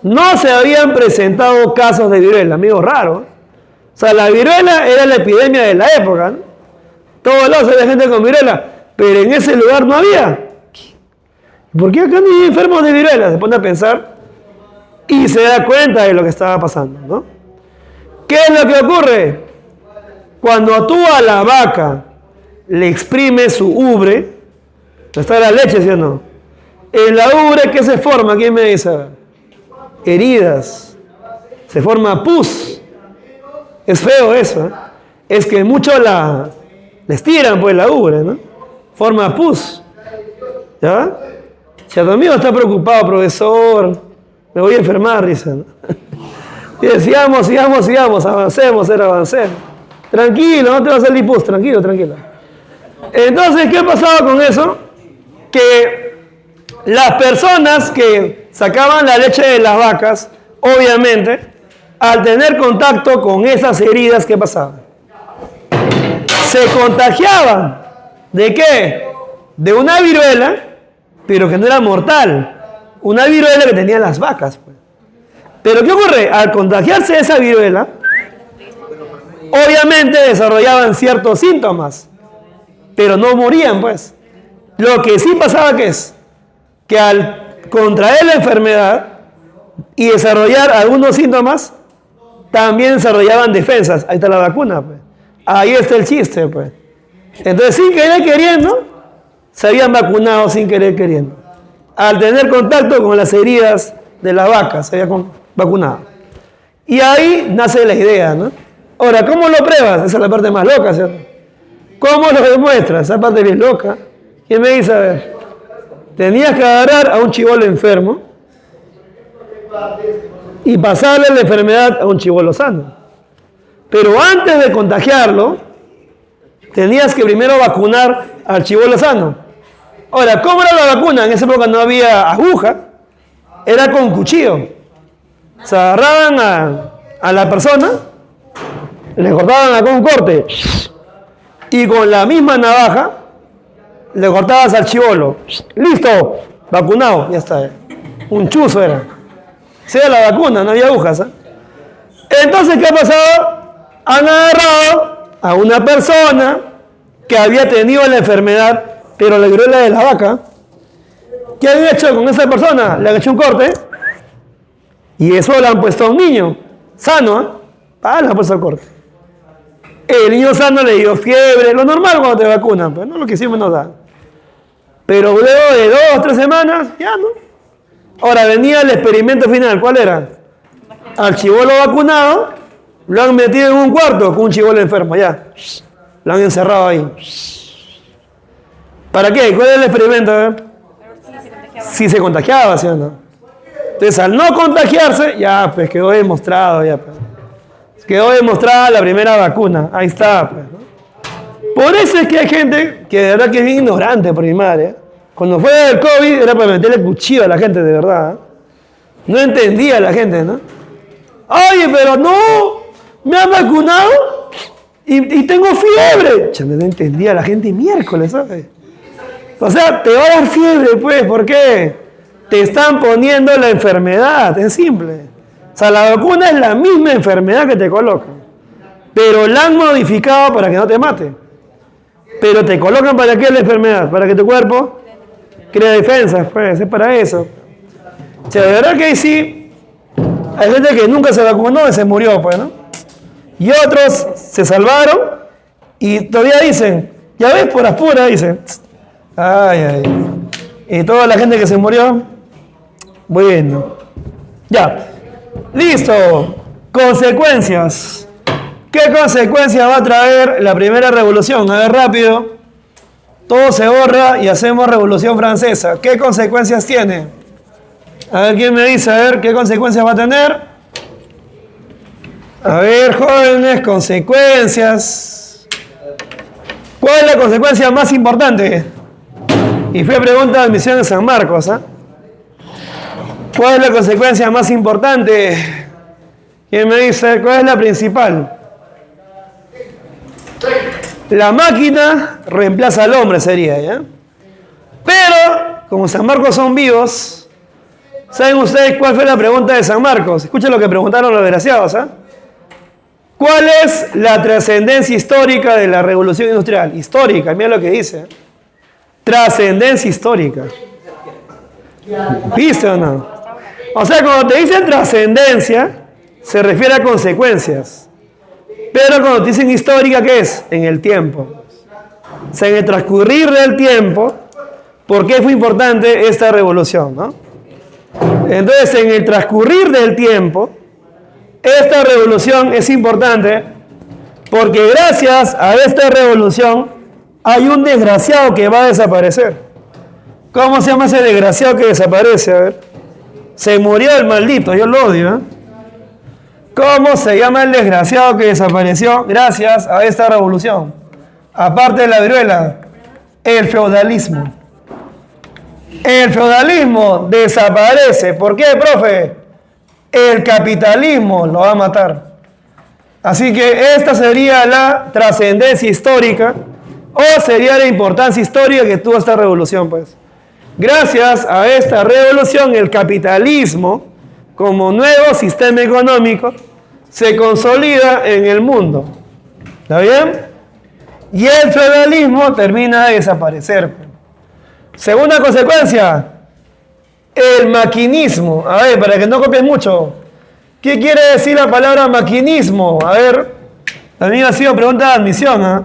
no se habían presentado casos de viruela, amigo, raro. O sea, la viruela era la epidemia de la época, ¿no? Todos lados había gente con viruela, pero en ese lugar no había. ¿Por qué acá no hay enfermos de viruela? Se pone a pensar y se da cuenta de lo que estaba pasando, ¿no? ¿Qué es lo que ocurre? Cuando tú a la vaca le exprimes su ubre, está la leche, ¿sí o no? En la ubre, ¿qué se forma? ¿Quién me dice? Heridas. Se forma pus. Es feo eso, ¿eh? Es que muchos les tiran pues la ubre, ¿no? Forma pus. ¿Ya? Si a tu amigo está preocupado, profesor, me voy a enfermar, dice, ¿no? Y sigamos, avancemos, avancemos. Tranquilo, no te va a salir pus, tranquilo. Entonces, ¿qué pasaba con eso? Que las personas que sacaban la leche de las vacas, obviamente, al tener contacto con esas heridas, ¿qué pasaba? Se contagiaban. ¿De qué? De una viruela, pero que no era mortal. Una viruela que tenían las vacas. Pues. Pero ¿qué ocurre? Al contagiarse de esa viruela, obviamente desarrollaban ciertos síntomas, pero no morían, pues. Lo que sí pasaba, ¿qué es? Que al contraer la enfermedad y desarrollar algunos síntomas, también desarrollaban defensas. Ahí está la vacuna, pues. Ahí está el chiste, pues. Entonces, sin querer queriendo, se habían vacunado sin querer queriendo. Al tener contacto con las heridas de la vaca, se había vacunado. Y ahí nace la idea, ¿no? Ahora, ¿cómo lo pruebas? Esa es la parte más loca, ¿cierto? ¿Cómo lo demuestras? Esa parte bien loca. ¿Quién me dice? A ver. Tenías que agarrar a un chibolo enfermo y pasarle la enfermedad a un chibolo sano. Pero antes de contagiarlo, tenías que primero vacunar al chibolo sano. Ahora, ¿cómo era la vacuna? En esa época no había aguja, era con cuchillo. Se agarraban a la persona, le cortaban acá un corte y con la misma navaja le cortabas al chibolo. Listo, vacunado, ya está. Un chuzo era. Sea la vacuna, no había agujas. ¿Eh? Entonces, ¿qué ha pasado? Han agarrado a una persona que había tenido la enfermedad, pero la viruela de la vaca. ¿Qué han hecho con esa persona? Le han hecho un corte y eso le han puesto a un niño sano, ¿eh? Le han puesto el corte. El niño sano le dio fiebre, lo normal cuando te vacunan, pero no lo que hicimos nos da. Pero luego de 2 o 3 semanas, ya no. Ahora venía el experimento final, ¿cuál era? Al chibolo vacunado, lo han metido en un cuarto con un chibolo enfermo, ya. Lo han encerrado ahí. ¿Para qué? ¿Cuál es el experimento? Si se contagiaba, ¿sí o no? Entonces, al no contagiarse, ya, pues quedó demostrado, ya, pues. Quedó demostrada la primera vacuna. Ahí está, pues, ¿no? Por eso es que hay gente que de verdad que es bien ignorante, por mi madre. ¿Eh? Cuando fue el COVID, era para meterle cuchillo a la gente, de verdad. ¿Eh? No entendía la gente, ¿no? Oye, pero no, me han vacunado y tengo fiebre. Ya no entendía la gente miércoles, ¿sabes? O sea, te va a dar fiebre, pues, ¿por qué? Te están poniendo la enfermedad, es simple. O sea, la vacuna es la misma enfermedad que te colocan, pero la han modificado para que no te mate. Pero te colocan para qué la enfermedad, para que tu cuerpo cree defensas, pues, es para eso. O sea, de verdad que sí, Hay gente que nunca se vacunó y se murió, pues, ¿no? Y otros se salvaron y todavía dicen, ya ves, por las puras, dicen. Ay, ay. Y toda la gente que se murió, bueno. Ya. Listo. Consecuencias. ¿Qué consecuencias va a traer la primera revolución? A ver, rápido. Todo se borra y hacemos Revolución Francesa. ¿Qué consecuencias tiene? A ver, ¿quién me dice? A ver, ¿qué consecuencias va a tener? A ver, jóvenes, consecuencias. ¿Cuál es la consecuencia más importante? Y fue pregunta de admisión de San Marcos, ¿eh? ¿Cuál es la consecuencia más importante? ¿Quién me dice? ¿Cuál es la principal? La máquina reemplaza al hombre, sería, ¿ya? Pero, como San Marcos son vivos, ¿saben ustedes cuál fue la pregunta de San Marcos? Escuchen lo que preguntaron los desgraciados, ¿eh? ¿Cuál es la trascendencia histórica de la revolución industrial? Histórica, mira lo que dice. Trascendencia histórica. ¿Viste o no? O sea, cuando te dicen trascendencia, se refiere a consecuencias. Pero cuando te dicen histórica, ¿qué es? En el tiempo. O sea, en el transcurrir del tiempo, ¿por qué fue importante esta revolución, no? Entonces, en el transcurrir del tiempo, esta revolución es importante porque gracias a esta revolución hay un desgraciado que va a desaparecer. ¿Cómo se llama ese desgraciado que desaparece? A ver. Se murió el maldito, yo lo odio, ¿eh? ¿Cómo se llama el desgraciado que desapareció gracias a esta revolución? Aparte de la viruela, el feudalismo. El feudalismo desaparece. ¿Por qué, profe? El capitalismo lo va a matar. Así que esta sería la trascendencia histórica o sería la importancia histórica que tuvo esta revolución, pues. Gracias a esta revolución, el capitalismo, como nuevo sistema económico, se consolida en el mundo. ¿Está bien? Y el feudalismo termina de desaparecer. Segunda consecuencia, el maquinismo. A ver, para que no copies mucho. ¿Qué quiere decir la palabra maquinismo? A ver, también ha sido pregunta de admisión, ¿eh?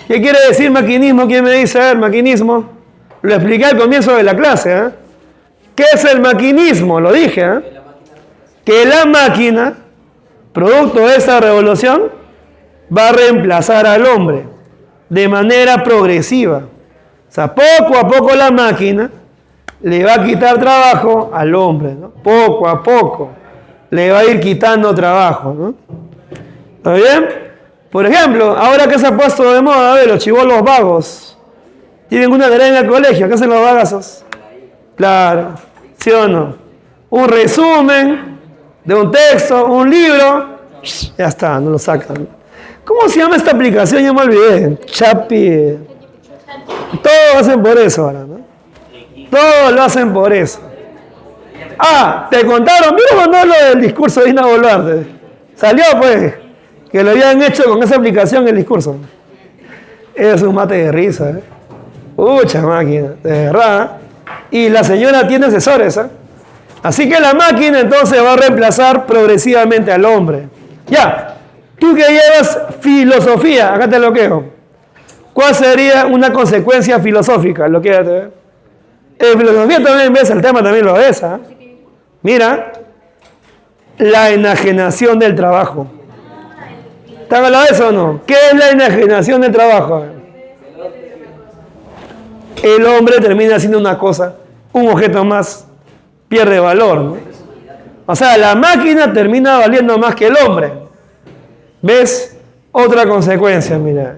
¿Qué quiere decir maquinismo? ¿Quién me dice? A ver, maquinismo. Lo expliqué al comienzo de la clase, ¿eh? ¿Qué es el maquinismo? Lo dije, ¿eh? Que la máquina, producto de esa revolución, va a reemplazar al hombre de manera progresiva. O sea, poco a poco la máquina le va a quitar trabajo al hombre, ¿no? Poco a poco le va a ir quitando trabajo, ¿no? ¿Está bien? Por ejemplo, ahora que se ha puesto de moda, a ver, los chibolos vagos tienen una tarea en el colegio. ¿Qué hacen los vagazos? Claro, ¿sí o no? Un resumen de un texto, un libro, ya está, no lo sacan. ¿Cómo se llama esta aplicación? Ya me olvidé. Chapi. Todos lo hacen por eso ahora, ¿no? Todos lo hacen por eso. Ah, te contaron, ¿vieron o no lo del discurso de Dina Boluarte? Salió, pues, que lo habían hecho con esa aplicación el discurso. Es un mate de risa, ¿eh? Mucha máquina, de verdad. Y la señora tiene asesores, ¿eh? Así que la máquina entonces va a reemplazar progresivamente al hombre. Ya, tú que llevas filosofía, acá te bloqueo. ¿Cuál sería una consecuencia filosófica? Lo que en filosofía también ves, el tema también lo ves, ¿eh? Mira, la enajenación del trabajo. ¿Te han hablado de eso o no? ¿Qué es la enajenación del trabajo? El hombre termina haciendo una cosa, un objeto más, pierde valor, ¿no? O sea, la máquina termina valiendo más que el hombre. ¿Ves? Otra consecuencia, mira.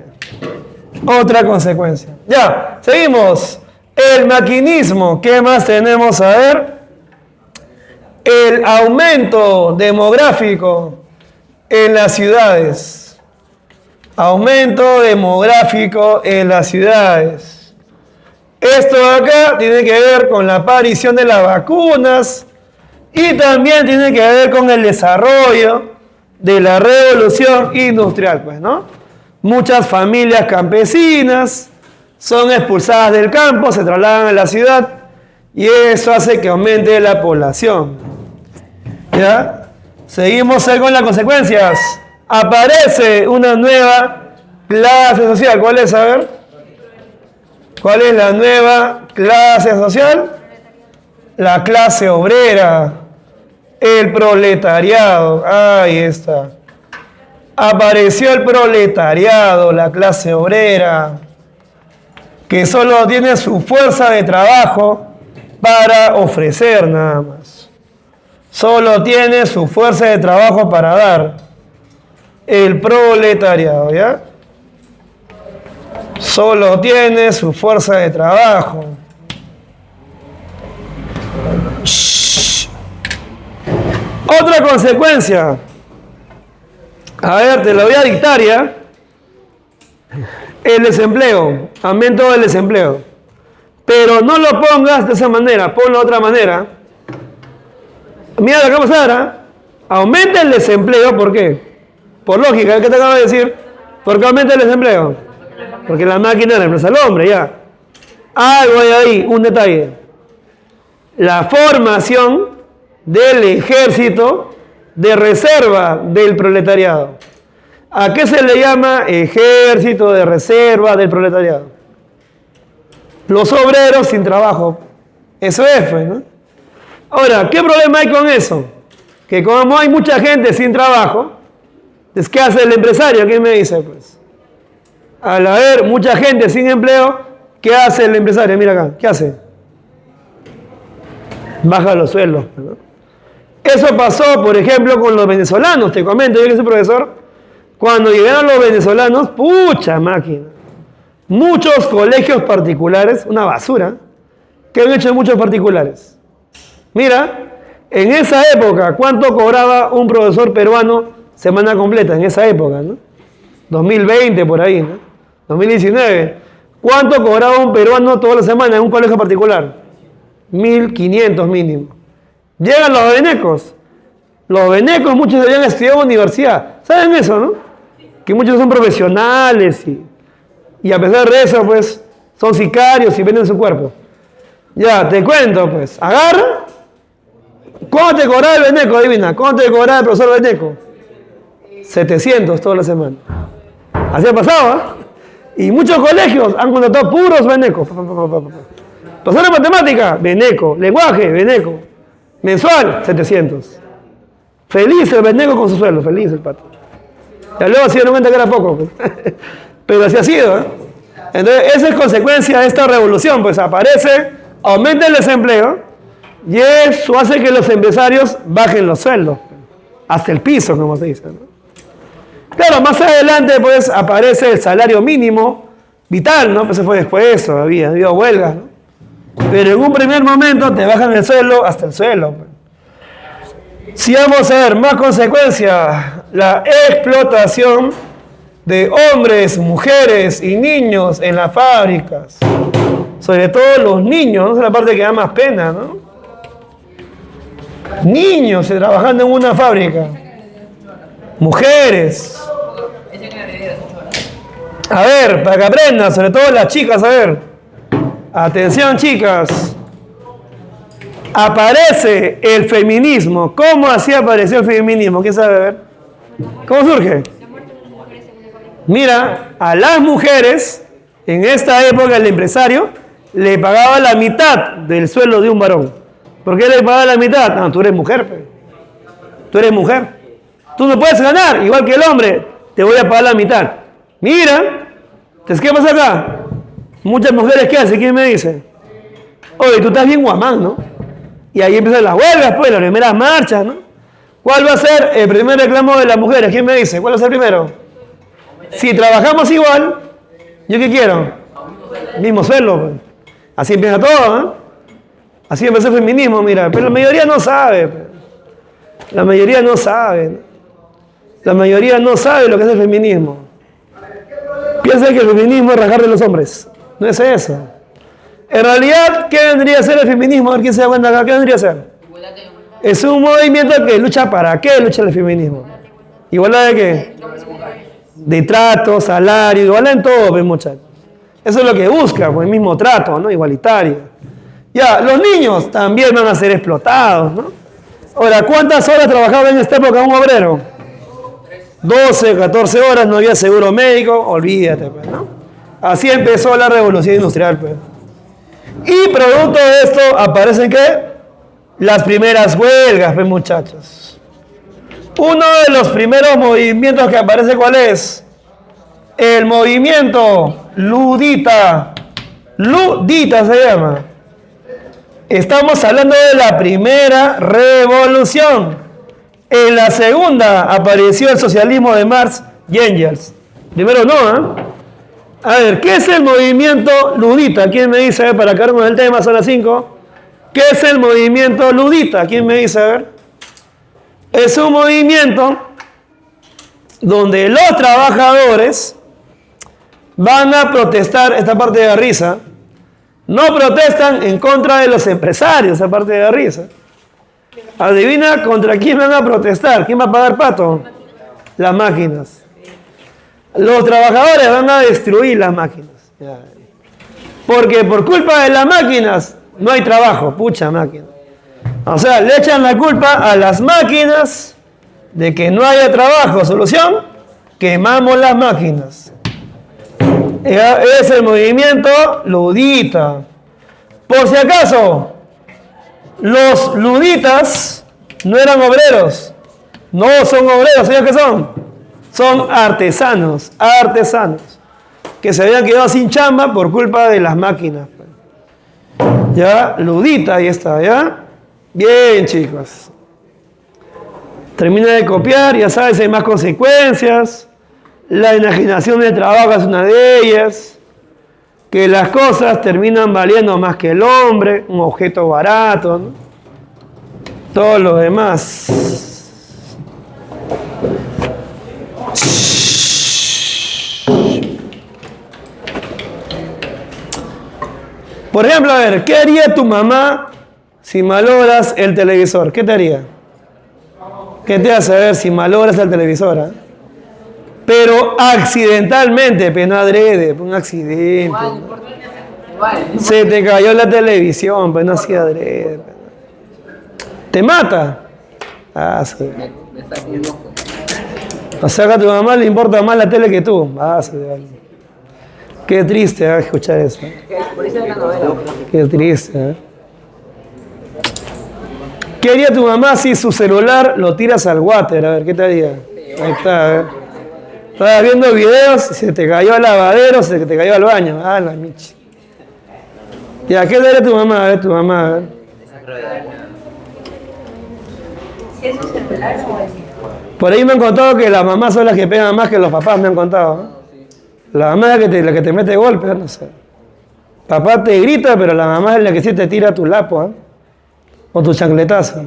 Otra consecuencia. Ya, seguimos. El maquinismo. ¿Qué más tenemos? A ver. El aumento demográfico en las ciudades. Aumento demográfico en las ciudades. Esto de acá tiene que ver con la aparición de las vacunas y también tiene que ver con el desarrollo de la revolución industrial, pues, ¿no? Muchas familias campesinas son expulsadas del campo, se trasladan a la ciudad y eso hace que aumente la población. ¿Ya? Seguimos con las consecuencias. Aparece una nueva clase social. ¿Cuál es? A ver. ¿Cuál es la nueva clase social? La clase obrera. El proletariado. Ahí está. Apareció el proletariado, la clase obrera, que solo tiene su fuerza de trabajo para ofrecer nada más. Solo tiene su fuerza de trabajo para dar. El proletariado, ¿ya? Solo tiene su fuerza de trabajo. Shh. Otra consecuencia. A ver, te lo voy a dictar ya. El desempleo, aumento del desempleo. Pero no lo pongas de esa manera, ponlo de otra manera. Mira lo que vamos a dar. Aumenta el desempleo, ¿por qué? Por lógica, ¿qué te acabo de decir? ¿Por qué aumenta el desempleo? Porque la máquina reemplaza al hombre, ya. Algo hay ahí, un detalle. La formación del ejército de reserva del proletariado. ¿A qué se le llama ejército de reserva del proletariado? Los obreros sin trabajo. Eso es, pues, ¿no? Ahora, ¿qué problema hay con eso? Que como hay mucha gente sin trabajo, ¿es qué hace el empresario? ¿Qué me dice? Pues, al haber mucha gente sin empleo, ¿qué hace el empresario? Mira acá, ¿qué hace? Baja los sueldos, ¿no? Eso pasó, por ejemplo, con los venezolanos. Te comento, yo que soy profesor, cuando llegaron los venezolanos, ¡pucha máquina! Muchos colegios particulares, una basura, ¿qué han hecho muchos particulares? Mira, en esa época, ¿cuánto cobraba un profesor peruano semana completa? En esa época, ¿no? 2020 por ahí, ¿no? 2019. ¿Cuánto cobraba un peruano toda la semana en un colegio particular? 1.500 mínimo. Llegan los venecos. Los venecos, muchos habían estudiado en universidad. ¿Saben eso, no? Que muchos son profesionales y a pesar de eso, pues, son sicarios y venden su cuerpo. Ya, te cuento, pues. Agarra. ¿Cuánto te cobraba el veneco? Adivina. ¿Cuánto te cobraba el profesor veneco? 700 toda la semana. Así ha pasado, ¿eh? Y muchos colegios han contratado puros venecos. Profesor de matemática, veneco. Lenguaje, veneco. Mensual, 700. Feliz el veneco con su sueldo, feliz el pato. Ya luego se dieron cuenta que era poco. Pero así ha sido, ¿eh? Entonces, esa es consecuencia de esta revolución. Pues aparece, aumenta el desempleo y eso hace que los empresarios bajen los sueldos. Hasta el piso, como se dice, ¿no? Claro, más adelante, pues, aparece el salario mínimo vital, ¿no? Pues se fue después de eso, había huelgas, ¿no? Pero en un primer momento te bajan el suelo hasta el suelo. Si vamos a ver más consecuencias, la explotación de hombres, mujeres y niños en las fábricas. Sobre todo los niños, es la parte que da más pena, ¿no? Niños trabajando en una fábrica. Mujeres. A ver, para que aprendan, sobre todo las chicas, a ver. Atención, chicas. Aparece el feminismo. ¿Cómo así apareció el feminismo? ¿Quién sabe ver? ¿Cómo surge? Mira, a las mujeres, en esta época el empresario le pagaba la mitad del sueldo de un varón. ¿Por qué le pagaba la mitad? No, tú eres mujer, pues. Tú eres mujer. Tú no puedes ganar, igual que el hombre. Te voy a pagar la mitad. Mira, entonces, ¿qué pasa acá? Muchas mujeres, ¿qué hacen? ¿Quién me dice? Oye, tú estás bien guamán, ¿no? Y ahí empiezan las huelgas, pues, las primeras marchas, ¿no? ¿Cuál va a ser el primer reclamo de las mujeres? ¿Quién me dice? ¿Cuál va a ser primero? Si trabajamos igual, ¿yo qué quiero? Mismo sueldo, pues. Así empieza todo, ¿no? Así empezó el feminismo, mira. Pero la mayoría no sabe, pues. La mayoría no sabe, ¿no? La mayoría no sabe lo que es el feminismo. Piensa que el feminismo es rajar de los hombres. No es eso. En realidad, ¿qué vendría a ser el feminismo? A ver quién se da cuenta acá. ¿Qué vendría a ser? Es un movimiento que lucha para qué lucha el feminismo. ¿Igualdad de qué? De trato, salario, igualdad en todo, pues, muchachos. Eso es lo que busca, pues el mismo trato, ¿no? Igualitario. Ya, los niños también van a ser explotados, ¿no? Ahora, ¿cuántas horas trabajaba en esta época un obrero? 12, 14 horas, no había seguro médico, olvídate, pues, ¿no? Así empezó la revolución industrial, pues. Y producto de esto aparecen, ¿qué? Las primeras huelgas, pues, muchachos. Uno de los primeros movimientos que aparece, ¿cuál es? El movimiento ludita. Ludita se llama. Estamos hablando de la primera revolución. En la segunda apareció el socialismo de Marx y Engels. Primero no, ¿eh? A ver, ¿qué es el movimiento ludita? ¿Quién me dice? A ver, para acabarnos del tema, son las 5. ¿Qué es el movimiento ludita? ¿Quién me dice? A ver. Es un movimiento donde los trabajadores van a protestar, esta parte de la risa, no protestan en contra de los empresarios, esa parte de la risa. Adivina contra quién van a protestar, quién va a pagar pato. Las máquinas. Los trabajadores van a destruir las máquinas. Porque por culpa de las máquinas no hay trabajo, pucha máquina. O sea, le echan la culpa a las máquinas de que no haya trabajo. Solución, quemamos las máquinas. Es el movimiento ludita. Por si acaso, los luditas no eran obreros. No son obreros, ¿sabes qué son? Son artesanos, que se habían quedado sin chamba por culpa de las máquinas. Ya, ludita, ahí está, ¿ya? Bien, chicos. Termina de copiar, ya sabes, hay más consecuencias. La enajenación del trabajo es una de ellas. Que las cosas terminan valiendo más que el hombre, un objeto barato, ¿no? Todo lo demás. Por ejemplo, a ver, ¿qué haría tu mamá si malogras el televisor? ¿Qué te haría? ¿Qué te hace ver si malogras el televisor? ¿Eh? Pero accidentalmente, pero no adrede, un accidente. Igual. Se te cayó la televisión, pues no hacía adrede. ¿Te mata? Ah, sí. Me está haciendo loco. O sea que a tu mamá le importa más la tele que tú. Ah, sí. Qué triste escuchar eso. Por eso es la novela. Qué triste. ¿Qué haría tu mamá si su celular lo tiras al water? A ver, ¿qué te haría? Ahí está, Estabas viendo videos y se te cayó al lavadero, se te cayó al baño. Ah, la michi. Ya, ¿qué le haría tu mamá? A ver, tu mamá, a ver. Si es un celular o es. Por ahí me han contado que las mamás son las que pegan más que los papás, me han contado. ¿No? La mamá es la que te mete golpes, no sé. Papá te grita, pero la mamá es la que sí te tira tu lapo, ¿eh? O tu chancletazo.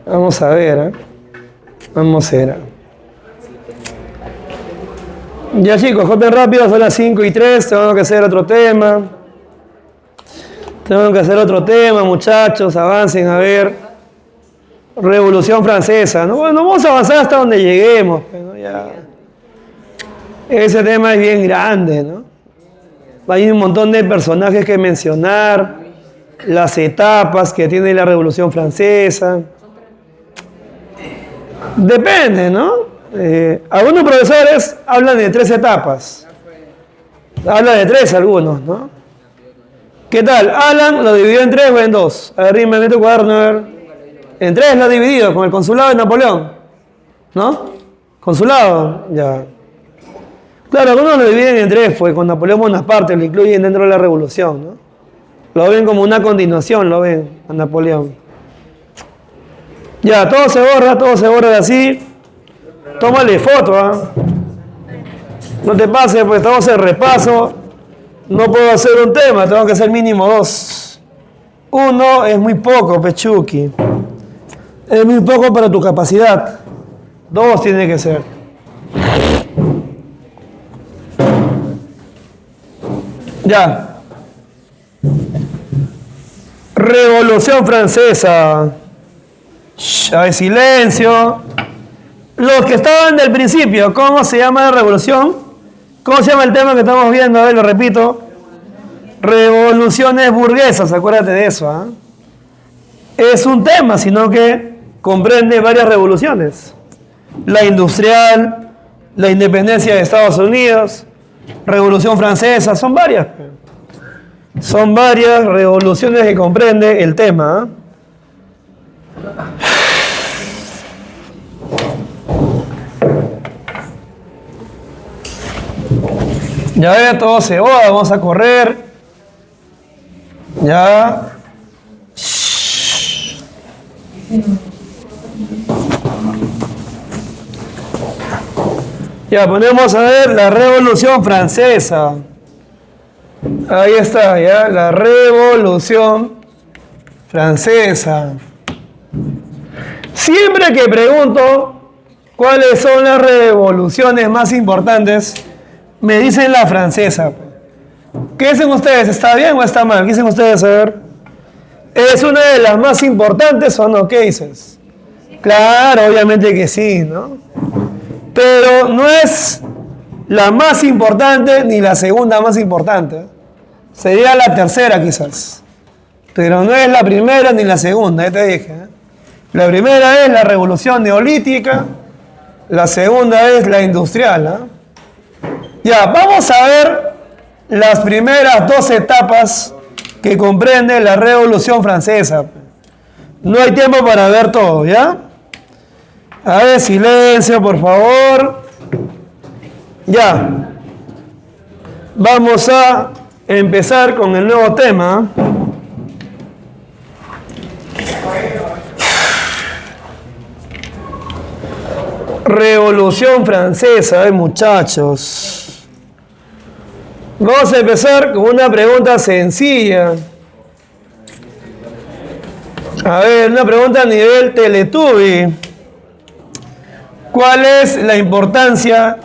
Vamos a ver, ¿eh? Vamos a ver. Ya chicos, corten rápido, son las 5:03, tengo que hacer otro tema. Muchachos, avancen a ver. Revolución Francesa, ¿no? Bueno, vamos a avanzar hasta donde lleguemos, pero ya. Ese tema es bien grande, ¿no? Hay un montón de personajes que mencionar, las etapas que tiene la Revolución Francesa. Depende, ¿no? Algunos profesores hablan de 3 etapas. Hablan de 3 algunos, ¿no? ¿Qué tal? Alan lo dividió en 3 o en 2. A ver, dime en tu cuaderno, a ver. En 3 lo ha dividido, con el consulado de Napoleón. ¿No? Consulado, ya. Claro, algunos lo dividen en 3, pues con Napoleón Bonaparte lo incluyen dentro de la revolución, ¿no? Lo ven como una continuación, lo ven a Napoleón. Ya, todo se borra así. Tómale foto, ¿ah? No te pases, pues estamos en repaso. No puedo hacer un tema, tengo que hacer mínimo 2. 1 es muy poco, Pechuki. Es muy poco para tu capacidad. 2 tiene que ser. Ya. Revolución Francesa. Hay silencio. Los que estaban del principio, ¿cómo se llama la revolución? ¿Cómo se llama el tema que estamos viendo? A ver, lo repito. Revoluciones burguesas, acuérdate de eso. ¿Eh? Es un tema, sino que comprende varias revoluciones. La industrial, la independencia de Estados Unidos, Revolución Francesa, son varias. Son varias revoluciones que comprende el tema. Ya ve, todo se va, vamos a correr. Ya. Ya, ponemos a ver la Revolución Francesa. Ahí está, ya, la Revolución Francesa. Siempre que pregunto cuáles son las revoluciones más importantes, me dicen la francesa. ¿Qué dicen ustedes? ¿Está bien o está mal? ¿Qué dicen ustedes? A ver. ¿Es una de las más importantes o no? ¿Qué dices? Claro, obviamente que sí, ¿no? Pero no es la más importante ni la segunda más importante. Sería la tercera quizás. Pero no es la primera ni la segunda, ya te dije. La primera es la revolución neolítica, la segunda es la industrial. Ya, vamos a ver las primeras dos etapas que comprende la Revolución Francesa. No hay tiempo para ver todo, ¿ya? A ver, silencio, por favor. Ya. Vamos a empezar con el nuevo tema. Revolución Francesa, muchachos. Vamos a empezar con una pregunta sencilla. A ver, una pregunta a nivel Teletubby. ¿Cuál es la importancia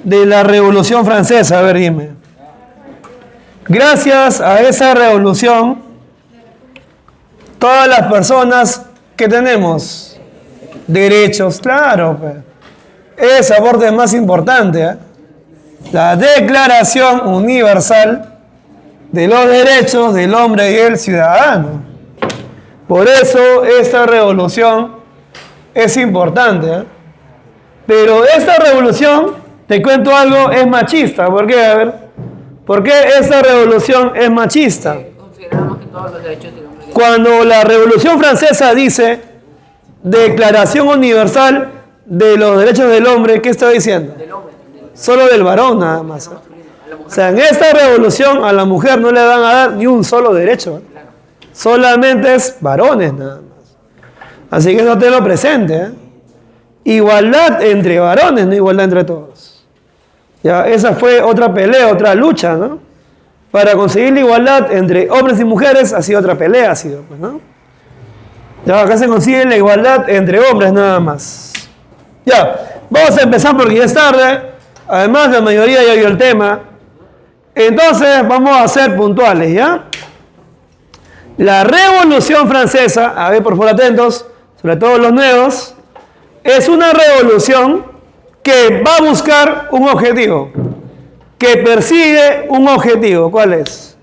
de la Revolución Francesa? A ver, dime. Gracias a esa revolución, todas las personas que tenemos derechos, claro, pues. Ese aporte es más importante, ¿eh? La Declaración Universal de los Derechos del Hombre y el Ciudadano. Por eso esta revolución es importante, ¿eh? Pero esta revolución, te cuento algo, es machista. ¿Por qué? A ver, ¿por qué esta revolución es machista? Consideramos que todos los derechos del hombre. Cuando la Revolución Francesa dice Declaración Universal de los Derechos del Hombre, ¿qué está diciendo? Del hombre. Solo del varón nada más. O sea, en esta revolución a la mujer no le van a dar ni un solo derecho, ¿eh? Solamente es varones nada más. Así que no te lo presente, ¿eh? Igualdad entre varones, no igualdad entre todos. Ya, esa fue otra pelea, otra lucha, ¿no? Para conseguir la igualdad entre hombres y mujeres ha sido otra pelea, ha sido, pues, ¿no? Ya, acá se consigue la igualdad entre hombres nada más. Ya, vamos a empezar porque ya es tarde. Además, la mayoría ya vio el tema. Entonces, vamos a ser puntuales, ¿ya? La Revolución Francesa, a ver, por favor, atentos, sobre todo los nuevos, es una revolución que va a buscar un objetivo, que persigue un objetivo. ¿Cuál es?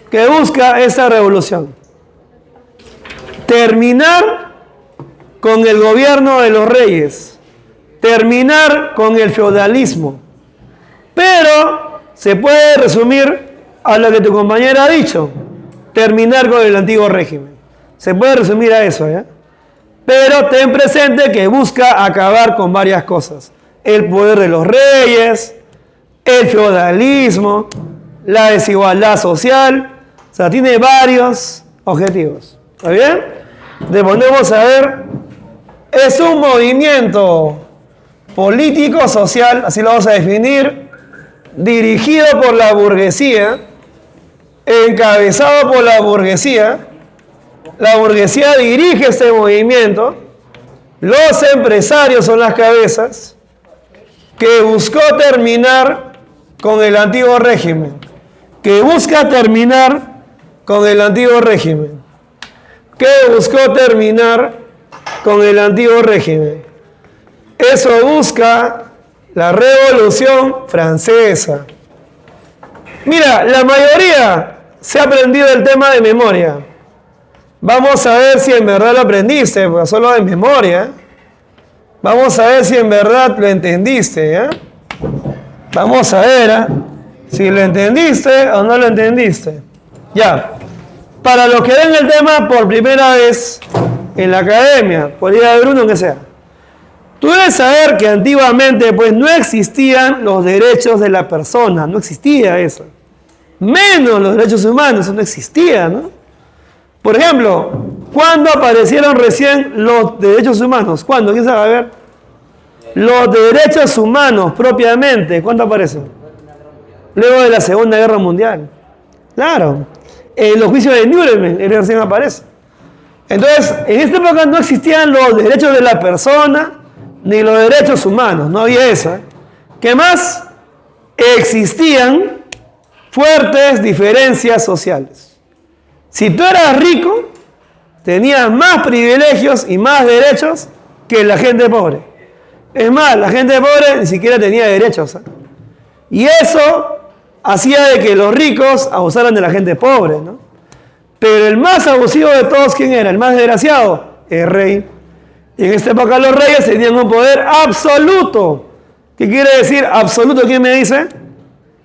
Que busca esta revolución. Terminar con el gobierno de los reyes, terminar con el feudalismo. Pero se puede resumir a lo que tu compañera ha dicho, terminar con el antiguo régimen. Se puede resumir a eso, ¿ya? Pero ten presente que busca acabar con varias cosas. El poder de los reyes, el feudalismo, la desigualdad social. O sea, tiene varios objetivos. ¿Está bien? Le ponemos a ver. Es un movimiento político, social, así lo vamos a definir, dirigido por la burguesía, encabezado por la burguesía. La burguesía dirige este movimiento, los empresarios son las cabezas, que buscó terminar con el antiguo régimen, que busca terminar con el antiguo régimen, que buscó terminar con el antiguo régimen. Eso busca la Revolución Francesa. Mira, la mayoría se ha aprendido el tema de memoria. Vamos a ver si en verdad lo aprendiste, porque solo de memoria. Vamos a ver si en verdad lo entendiste, ¿ya? Vamos a ver si lo entendiste o no lo entendiste. Ya. Para los que ven el tema por primera vez en la academia, podría haber uno que sea. Tú debes saber que antiguamente pues no existían los derechos de la persona, no existía eso. Menos los derechos humanos, eso no existía, ¿no? Por ejemplo, ¿cuándo aparecieron recién los derechos humanos? ¿Cuándo? ¿Quién sabe? A ver. Los derechos humanos propiamente, ¿cuándo aparecen? Luego de la Segunda Guerra Mundial. Claro. En los juicios de Nuremberg, recién aparece. Entonces, en esta época no existían los derechos de la persona ni los derechos humanos, no había eso. ¿Qué más? Existían fuertes diferencias sociales. Si tú eras rico, tenías más privilegios y más derechos que la gente pobre. Es más, la gente pobre ni siquiera tenía derechos. Y eso hacía de que los ricos abusaran de la gente pobre, ¿no? Pero el más abusivo de todos, ¿quién era? El más desgraciado, el rey. Y en esta época los reyes tenían un poder absoluto. ¿Qué quiere decir absoluto? ¿Quién me dice?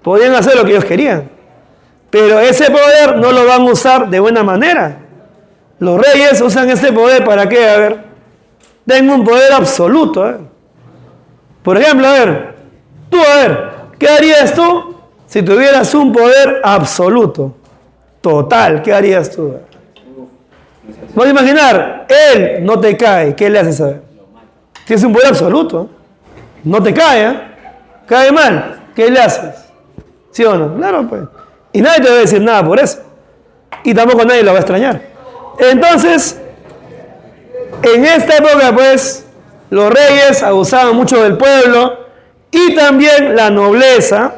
Podían hacer lo que ellos querían. Pero ese poder no lo van a usar de buena manera. Los reyes usan ese poder ¿para qué? A ver, tengo un poder absoluto. Por ejemplo, ¿qué harías tú si tuvieras un poder absoluto? Total, ¿qué harías tú? Voy a imaginar, él no te cae, ¿qué le haces a ver? Tienes un poder absoluto, no te cae, cae mal, ¿qué le haces? ¿Sí o no? Claro, pues. Y nadie te va a decir nada por eso. Y tampoco nadie lo va a extrañar. Entonces, en esta época, pues, los reyes abusaban mucho del pueblo y también la nobleza,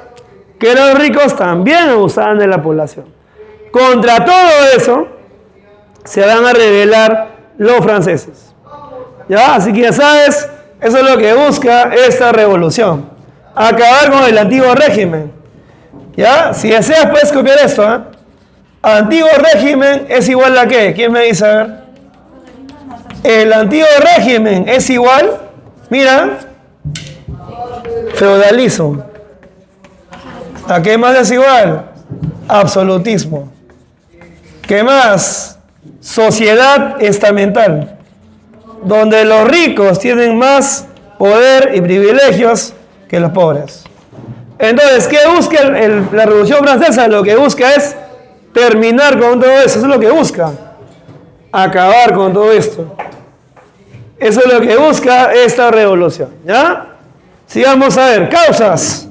que eran los ricos, también abusaban de la población. Contra todo eso, se van a rebelar los franceses. ¿Ya? Así que ya sabes, eso es lo que busca esta revolución. Acabar con el antiguo régimen. ¿Ya? Si deseas, puedes copiar esto. Antiguo régimen es igual a ¿qué? ¿Quién me dice? A ver. El antiguo régimen es igual, mira, feudalismo. ¿A qué más es igual? Absolutismo. ¿Qué más? Sociedad estamental, donde los ricos tienen más poder y privilegios que los pobres. Entonces, ¿qué busca la Revolución Francesa? Lo que busca es terminar con todo eso. Eso es lo que busca. Acabar con todo esto. Eso es lo que busca esta revolución. ¿Ya? Sigamos a ver. Causas.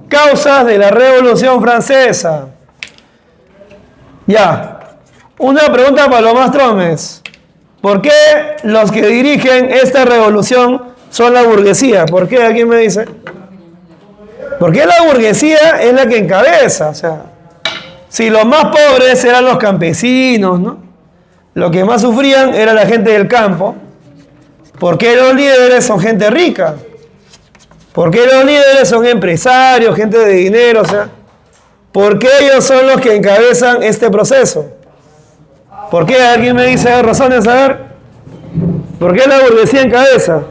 Causas de la Revolución Francesa. Ya. Una pregunta para los más tromes. ¿Por qué los que dirigen esta revolución son la burguesía? ¿Por qué? ¿A quién me dice? Porque la burguesía es la que encabeza. O sea, si los más pobres eran los campesinos, ¿no? Lo que más sufrían era la gente del campo. ¿Por qué los líderes son gente rica? ¿Por qué los líderes son empresarios, gente de dinero? O sea, ¿por qué ellos son los que encabezan este proceso? ¿Por qué? ¿Alguien me dice razones? A ver. ¿Por qué la burguesía encabeza?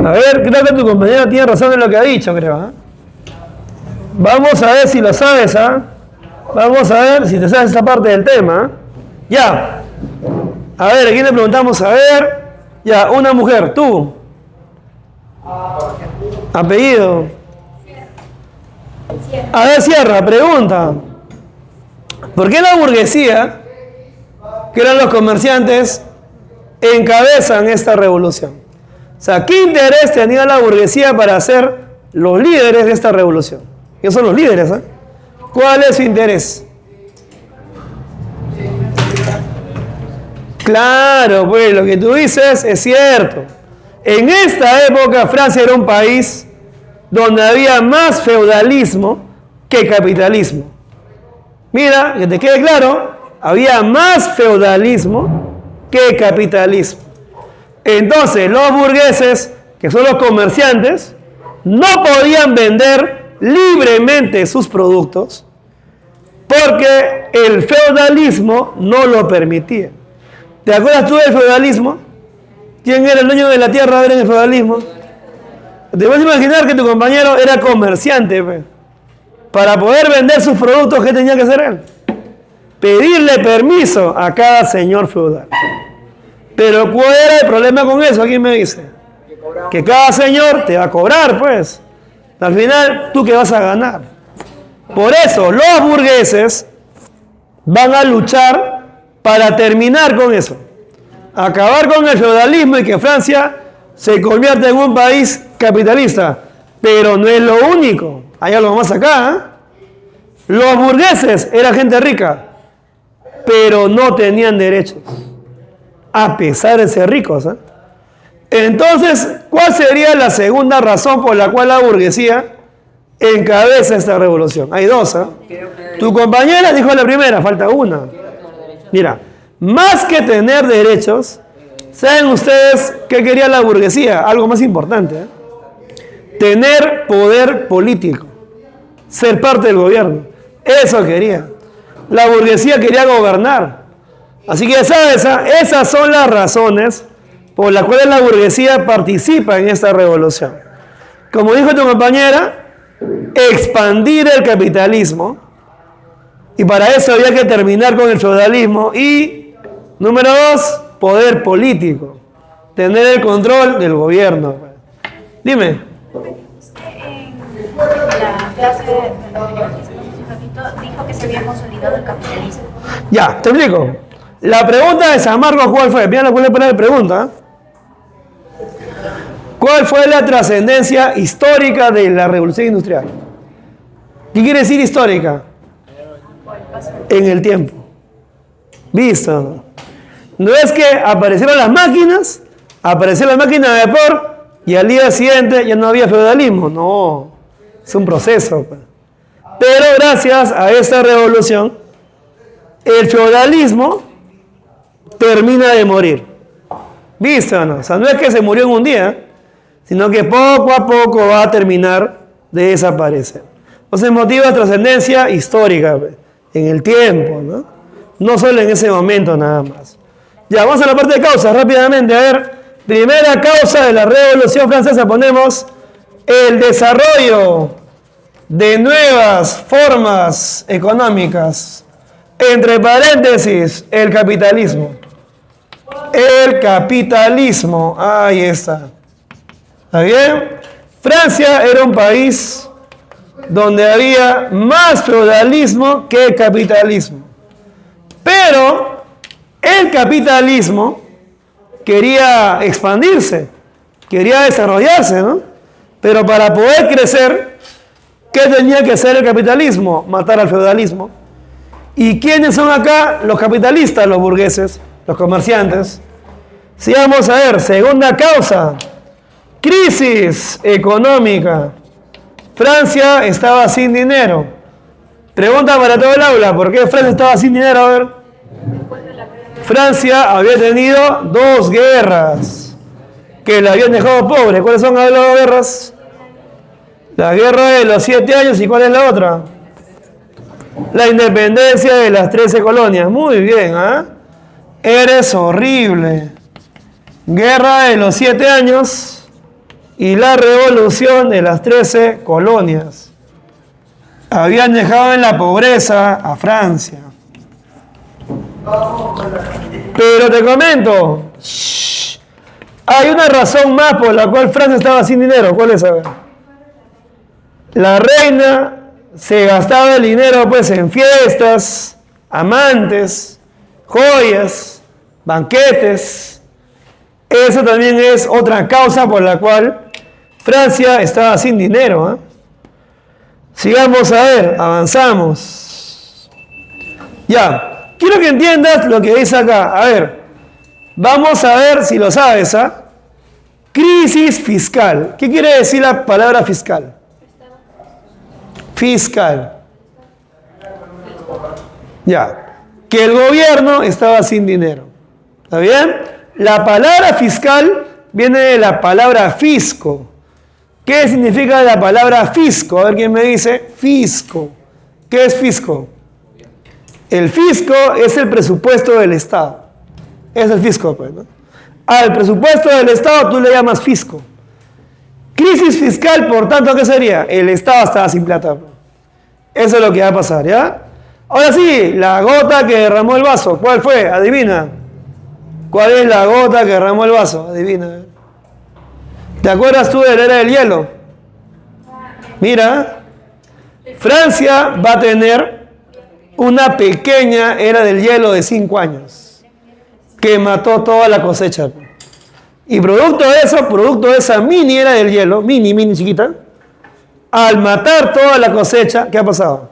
A ver, creo que tu compañero tiene razón en lo que ha dicho, creo. Vamos a ver si lo sabes, Vamos a ver si te sabes esta parte del tema. Ya. A ver, ¿a quién le preguntamos? A ver. Ya, una mujer, tú. Apellido. A ver, cierra, pregunta. ¿Por qué la burguesía, que eran los comerciantes, encabezan esta revolución? O sea, ¿qué interés tenía la burguesía para ser los líderes de esta revolución? Ellos son los líderes, ¿Cuál es su interés? Claro, pues lo que tú dices es cierto. En esta época Francia era un país donde había más feudalismo que capitalismo. Mira, que te quede claro, había más feudalismo que capitalismo. Entonces, los burgueses, que son los comerciantes, no podían vender libremente sus productos Porque el feudalismo no lo permitía. ¿Te acuerdas tú del feudalismo? ¿Quién era el dueño de la tierra en el feudalismo? Te puedes imaginar que tu compañero era comerciante. Pues. Para poder vender sus productos, ¿qué tenía que hacer él? Pedirle permiso a cada señor feudal. Pero ¿cuál era el problema con eso? ¿Quién me dice? Que cada señor te va a cobrar, pues. Al final, ¿tú qué vas a ganar? Por eso, los burgueses van a luchar para terminar con eso. Acabar con el feudalismo y que Francia se convierta en un país capitalista. Pero no es lo único. Hay algo más acá. Los burgueses eran gente rica, pero no tenían derechos, a pesar de ser ricos. Entonces, ¿cuál sería la segunda razón por la cual la burguesía encabeza esta revolución? Hay dos. Tu compañera dijo la primera, falta una. Mira, más que tener derechos, ¿saben ustedes qué quería la burguesía? Algo más importante. Tener poder político, ser parte del gobierno. Eso quería. La burguesía quería gobernar. Así que ya sabes, esas son las razones por las cuales la burguesía participa en esta revolución. Como dijo tu compañera, expandir el capitalismo. Y para eso había que terminar con el feudalismo. Y, número 2, poder político. Tener el control del gobierno. Dime. En la clase dijo que se había consolidado el capitalismo. Ya, te explico. La pregunta de San Marcos, ¿cuál fue? Mira, ¿cuál es la pregunta? ¿Cuál fue la trascendencia histórica de la revolución industrial? ¿Qué quiere decir histórica? En el tiempo. ¿Visto? No es que aparecieron las máquinas, apareció la máquina de vapor y al día siguiente ya no había feudalismo. No, es un proceso. Pero gracias a esta revolución, el feudalismo termina de morir. ¿Visto o no? O sea, no es que se murió en un día, sino que poco a poco va a terminar de desaparecer. Entonces motiva trascendencia histórica en el tiempo, ¿no? No solo en ese momento nada más. Ya, vamos a la parte de causas rápidamente. A ver, primera causa de la Revolución Francesa, ponemos el desarrollo de nuevas formas económicas. Entre paréntesis, el capitalismo. El capitalismo, ahí está. ¿Está bien? Francia era un país donde había más feudalismo que capitalismo. Pero el capitalismo quería expandirse, quería desarrollarse, ¿no? Pero para poder crecer, ¿qué tenía que hacer el capitalismo? Matar al feudalismo. ¿Y quiénes son acá los capitalistas? Los burgueses, los comerciantes. Sí, vamos a ver, segunda causa, crisis económica. Francia estaba sin dinero. Pregunta para todo el aula, ¿por qué Francia estaba sin dinero? A ver. Francia había tenido 2 guerras que la habían dejado pobre. ¿Cuáles son las 2 guerras? La guerra de los 7 años, ¿y cuál es la otra? La independencia de las 13 colonias. Muy bien, ¿ah? Eres horrible. Guerra de los 7 años y la revolución de las 13 colonias. Habían dejado en la pobreza a Francia. Pero te comento, hay una razón más por la cual Francia estaba sin dinero. ¿Cuál es? A ver. La reina se gastaba el dinero pues en fiestas, amantes, joyas, banquetes. Eso también es otra causa por la cual Francia estaba sin dinero. Sigamos a ver, avanzamos. Ya, quiero que entiendas lo que dice acá. A ver, vamos a ver si lo sabes. Crisis fiscal. ¿Qué quiere decir la palabra fiscal? Fiscal. Ya, que el gobierno estaba sin dinero. ¿Está bien? La palabra fiscal viene de la palabra fisco. ¿Qué significa la palabra fisco? A ver quién me dice. Fisco. ¿Qué es fisco? El fisco es el presupuesto del Estado. Es el fisco, pues, ¿no? Al presupuesto del Estado tú le llamas fisco. Crisis fiscal, por tanto, ¿qué sería? El Estado estaba sin plata. Pues. Eso es lo que va a pasar, ¿ya? Ahora sí, la gota que derramó el vaso. ¿Cuál fue? Adivina. ¿Cuál es la gota que derramó el vaso? Adivina. ¿Te acuerdas tú de la era del hielo? Mira, Francia va a tener una pequeña era del hielo de 5 años que mató toda la cosecha. Y producto de esa mini era del hielo, mini chiquita, al matar toda la cosecha, ¿qué ha pasado?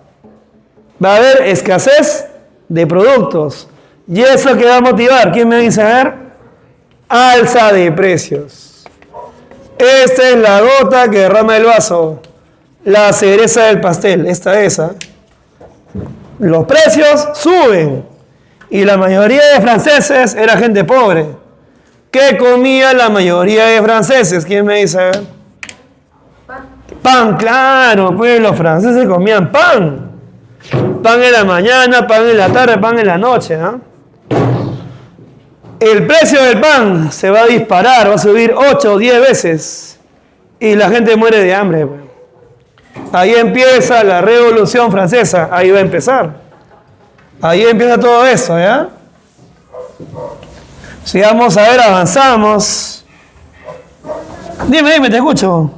Va a haber escasez de productos. ¿Y eso qué va a motivar? ¿Quién me dice? A ver, alza de precios. Esta es la gota que derrama el vaso. La cereza del pastel, esa. Los precios suben. Y la mayoría de franceses era gente pobre. ¿Qué comía la mayoría de franceses? ¿Quién me dice? Pan, claro, pues los franceses comían pan. Pan en la mañana, pan en la tarde, pan en la noche, ¿no? El precio del pan se va a disparar, va a subir 8 o 10 veces. Y la gente muere de hambre, pues. Ahí empieza la Revolución Francesa, ahí va a empezar. Ahí empieza todo eso, ¿ya? Si vamos a ver, avanzamos. Dime, te escucho.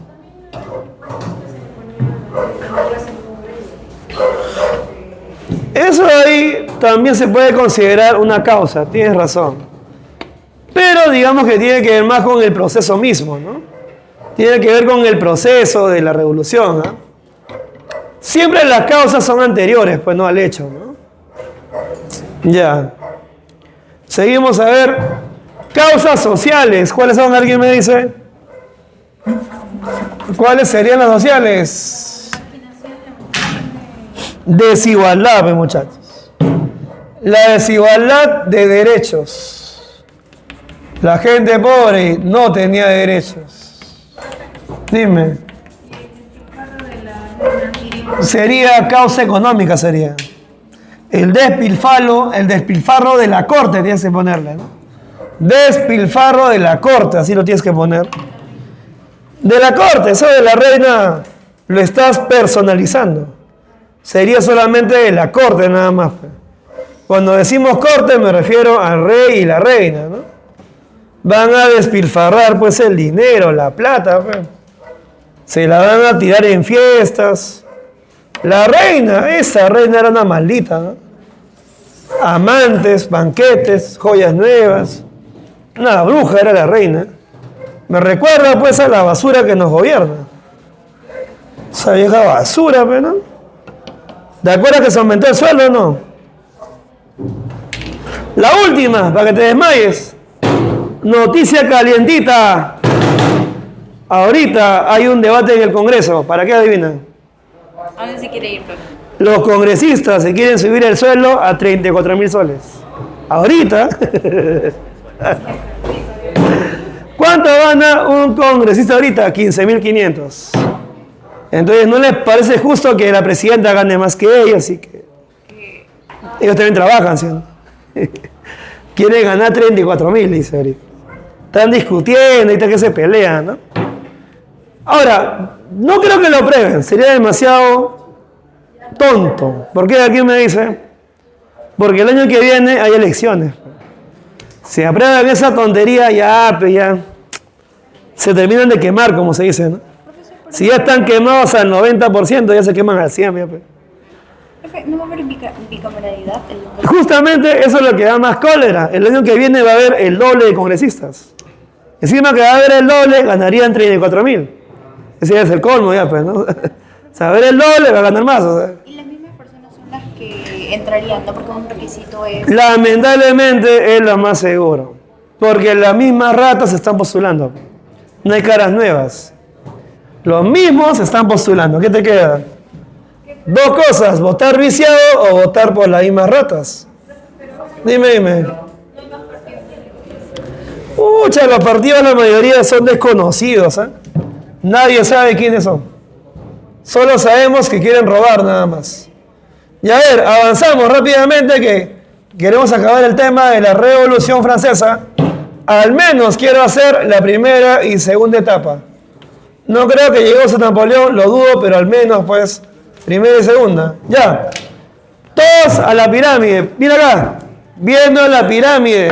Eso ahí también se puede considerar una causa, tienes razón. Pero digamos que tiene que ver más con el proceso mismo, ¿no? Tiene que ver con el proceso de la revolución, ¿no? Siempre las causas son anteriores, pues no al hecho, ¿no? Ya. Seguimos a ver. Causas sociales. ¿Cuáles son? ¿Alguien me dice? ¿Cuáles serían las sociales? Desigualdad, pues, muchachos. La desigualdad de derechos. La gente pobre no tenía derechos. Dime. Sería causa económica, sería. El despilfarro de la corte tienes que ponerle, ¿no? Despilfarro de la corte, así lo tienes que poner. De la corte, eso de la reina lo estás personalizando. Sería solamente de la corte nada más. Cuando decimos corte me refiero al rey y la reina, ¿no? Van a despilfarrar pues el dinero, la plata, pues. Se la van a tirar en fiestas. La reina, esa reina era una maldita, ¿no? Amantes, banquetes, joyas nuevas. Una bruja era la reina. Me recuerda pues a la basura que nos gobierna. Esa vieja basura, pues, ¿no? ¿De acuerdo que se aumentó el sueldo o no? La última, para que te desmayes. Noticia calientita. Ahorita hay un debate en el Congreso. ¿Para qué adivinan? ¿A dónde se quiere ir, profe? Los congresistas se quieren subir el sueldo a 34.000 soles. Ahorita. ¿Cuánto gana un congresista ahorita? 15.500. Entonces, ¿no les parece justo que la presidenta gane más que ellos? Y que ellos también trabajan, ¿sí? Quieren ganar 34.000, dice ahorita. Están discutiendo y está que se pelean, ¿no? Ahora, no creo que lo aprueben. Sería demasiado tonto. ¿Por qué? ¿Quién me dice? Porque el año que viene hay elecciones. Si aprueban esa tontería, ya se terminan de quemar, como se dice, ¿no? Si ya están quemados al 90%, ya se queman al 100%. Profe, ¿no va a haber bicameralidad? Justamente eso es lo que da más cólera. El año que viene va a haber el doble de congresistas. Encima que va a haber el doble, ganarían 34.000. Ese es el colmo ya, pues, ¿no? O sea, a ver el doble va a ganar más. O sea. Y las mismas personas son las que entrarían, ¿no? Porque un requisito es... Lamentablemente es lo más seguro. Porque las mismas ratas se están postulando. No hay caras nuevas. Los mismos se están postulando. ¿Qué te queda? Dos cosas, votar viciado o votar por las mismas ratas. Dime. Pucha, los partidos la mayoría son desconocidos, ¿eh? Nadie sabe quiénes son. Solo sabemos que quieren robar nada más. Y a ver, avanzamos rápidamente que queremos acabar el tema de la Revolución Francesa. Al menos quiero hacer la primera y segunda etapa. No creo que lleguemos a Napoleón, lo dudo, pero al menos pues primera y segunda. Ya. Todos a la pirámide. Mira acá. Viendo la pirámide.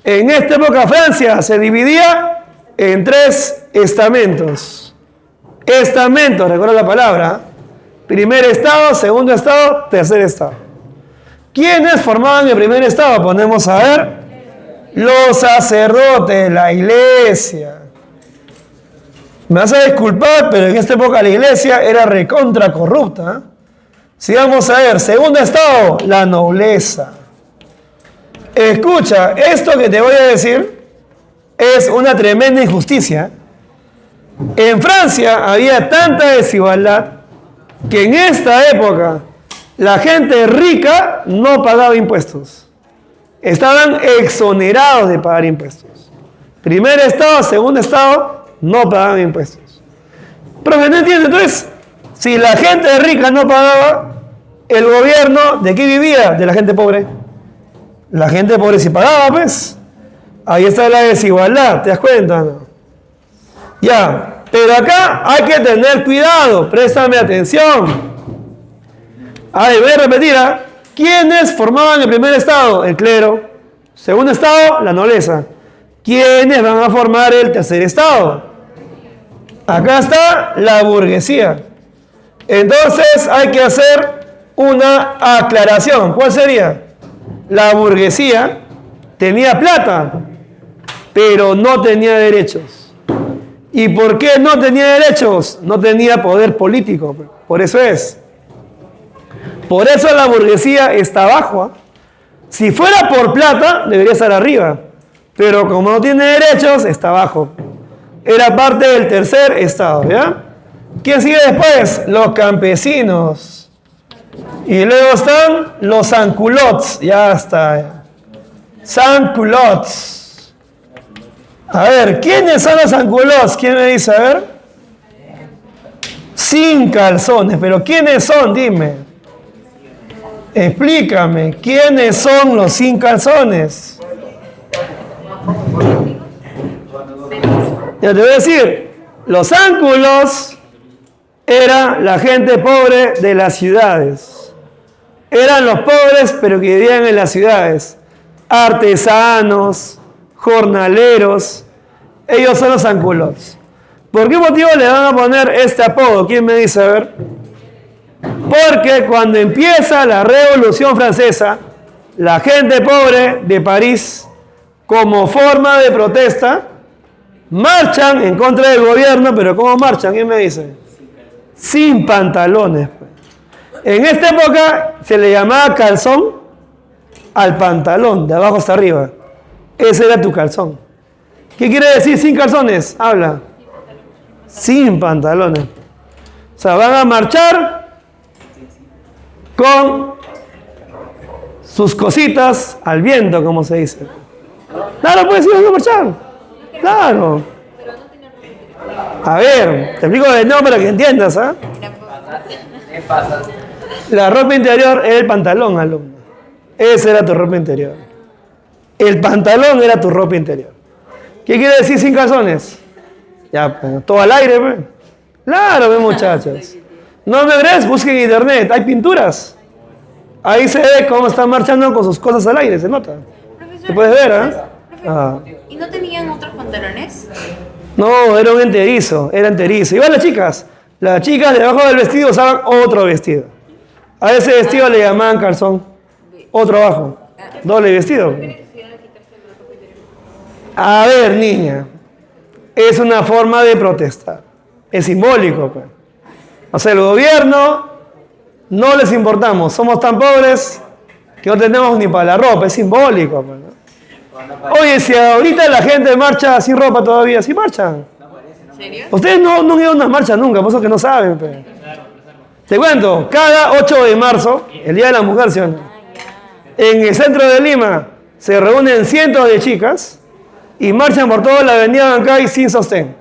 En esta época Francia se dividía en 3 estamentos. Estamentos, recuerda la palabra. Primer estado, segundo estado, tercer estado. ¿Quiénes formaban el primer estado? Ponemos a ver. Los sacerdotes, la iglesia. Me vas a disculpar, pero en esta época la iglesia era recontra corrupta. Si vamos a ver, segundo estado, la nobleza. Escucha, esto que te voy a decir es una tremenda injusticia. En Francia había tanta desigualdad que en esta época la gente rica no pagaba impuestos. Estaban exonerados de pagar impuestos. Primer estado, segundo estado, no pagaban impuestos. Profe, ¿no entiende? Entonces, si la gente rica no pagaba, el gobierno, ¿de qué vivía? De la gente pobre. La gente pobre sí pagaba, pues. Ahí está la desigualdad, ¿te das cuenta? ¿No? Ya, pero acá hay que tener cuidado, préstame atención. A ver, voy a repetir, ¿ah? ¿Quiénes formaban el primer estado? El clero. Segundo estado, la nobleza. ¿Quiénes van a formar el tercer estado? Acá está la burguesía. Entonces hay que hacer una aclaración. ¿Cuál sería? La burguesía tenía plata, pero no tenía derechos. ¿Y por qué no tenía derechos? No tenía poder político. Por eso es. Por eso la burguesía está abajo. Si fuera por plata, debería estar arriba. Pero como no tiene derechos, está abajo. Era parte del tercer estado, ¿ya? ¿Quién sigue después? Los campesinos. Y luego están los sans-culottes. Ya está. Sans-culottes. A ver, ¿quiénes son los sans-culottes? ¿Quién me dice? A ver. Sin calzones. ¿Pero quiénes son? Dime. Explícame, ¿quiénes son los sin calzones? Ya te voy a decir, los ánculos era la gente pobre de las ciudades. Eran los pobres, pero que vivían en las ciudades. Artesanos, jornaleros, ellos son los ánculos. ¿Por qué motivo le van a poner este apodo? ¿Quién me dice? A ver. Porque cuando empieza la Revolución Francesa, la gente pobre de París, como forma de protesta, marchan en contra del gobierno, pero ¿cómo marchan? ¿Quién me dice? Sin pantalones. En esta época se le llamaba calzón al pantalón, de abajo hasta arriba. Ese era tu calzón. ¿Qué quiere decir sin calzones? Habla. Sin pantalones. O sea, van a marchar con sus cositas al viento, como se dice. Claro, pues sí, van a marchar. Claro. A ver, te explico de nuevo para que entiendas, ¿ah? La ropa interior era el pantalón, alumno. Esa era tu ropa interior. El pantalón era tu ropa interior. ¿Qué quiere decir sin calzones? Ya, pues, todo al aire, pues. Claro, pues, muchachos. No me crees, busquen en internet, hay pinturas. Ahí se ve cómo están marchando con sus cosas al aire, se nota. Profesor, ¿Se puede ver, ah? ¿Y no tenían otros pantalones? No, era un enterizo, era enterizo. Igual las chicas debajo del vestido usaban otro vestido. A ese vestido le llamaban calzón. Otro abajo. Doble vestido. A ver, niña. Es una forma de protestar. Es simbólico, pues. O sea, el gobierno no les importamos. Somos tan pobres que no tenemos ni para la ropa. Es simbólico, pues, ¿no? Oye, si ahorita la gente marcha sin ropa todavía, ¿sí marchan? ¿En serio? Ustedes no han ido a una marcha nunca, por eso que no saben. Pues. Te cuento, cada 8 de marzo, el Día de la Mujer, ¿sí o no? En el centro de Lima se reúnen cientos de chicas y marchan por toda la avenida Bancay sin sostén.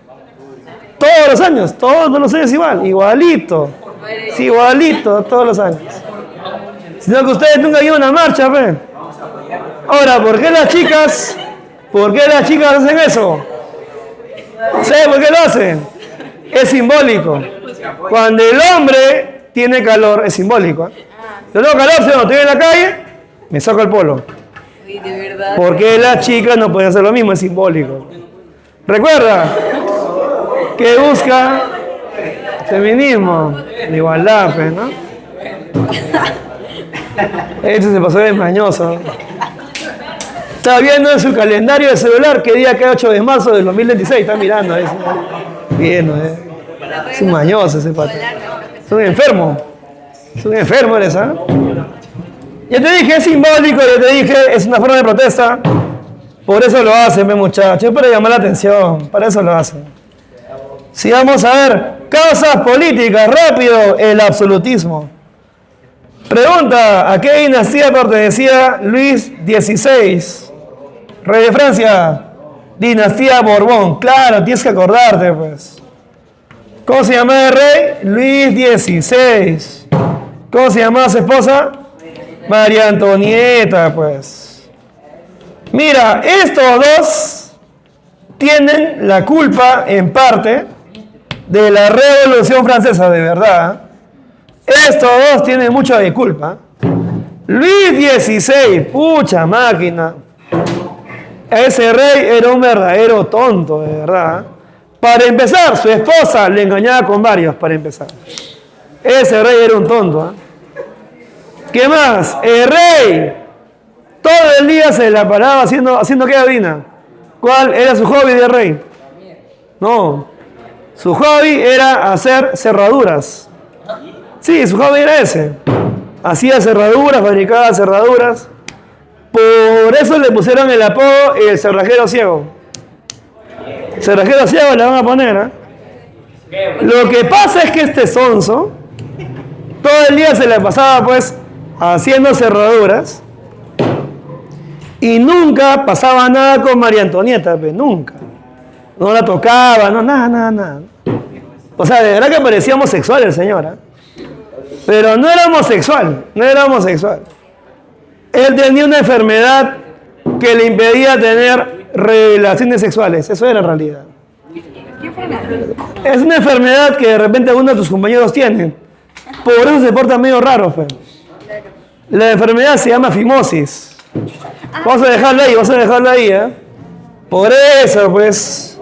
Todos los años igual, igualito. Sí, igualito, todos los años. Sino que ustedes nunca han ido a una marcha, pe. Ahora, ¿por qué las chicas hacen eso? ¿Saben por qué lo hacen? Es simbólico. Cuando el hombre tiene calor, es simbólico. Yo tengo calor, si no estoy en la calle, me saco el polo. Uy, de verdad. Porque las chicas no pueden hacer lo mismo, es simbólico. Recuerda que busca feminismo, la igualdad, pues, ¿no? Este se pasó de mañoso. Está viendo en su calendario de celular qué día queda 8 de marzo del 2026. Está mirando eso. Viendo, Es un mañoso ese pato. Es un enfermo. Es un enfermo eres, ¿ah? Ya te dije, es simbólico, ya te dije, es una forma de protesta. Por eso lo hacen, muchachos, para llamar la atención. Para eso lo hacen. Si vamos a ver, causas políticas, rápido, el absolutismo. Pregunta, ¿a qué dinastía pertenecía Luis XVI? Rey de Francia, dinastía Borbón. Claro, tienes que acordarte, pues. ¿Cómo se llamaba el rey? Luis XVI. ¿Cómo se llamaba su esposa? María Antonieta, pues. Mira, estos dos tienen la culpa, en parte, de la Revolución Francesa, de verdad. Estos dos tienen mucha de culpa. Luis XVI, pucha máquina. Ese rey era un verdadero tonto, de verdad. Para empezar, su esposa le engañaba con varios, para empezar. Ese rey era un tonto. ¿Qué más? El rey todo el día se la paraba haciendo ¿qué, adivina? ¿Cuál era su hobby de rey? No. Su hobby era hacer cerraduras. Sí, su hobby era ese. Hacía cerraduras, fabricaba cerraduras. Por eso le pusieron el apodo el cerrajero ciego. Cerrajero ciego le van a poner, Lo que pasa es que este sonso todo el día se le pasaba pues haciendo cerraduras y nunca pasaba nada con María Antonieta, pues nunca. No la tocaba, no, nada. O sea, de verdad que parecía homosexual el señor, Pero no era homosexual. Él tenía una enfermedad que le impedía tener relaciones sexuales. Eso era en realidad. Es una enfermedad que de repente algunos de tus compañeros tienen. Por eso se porta medio raro, pues. La enfermedad se llama fimosis. Vamos a dejarla ahí, Por eso, pues.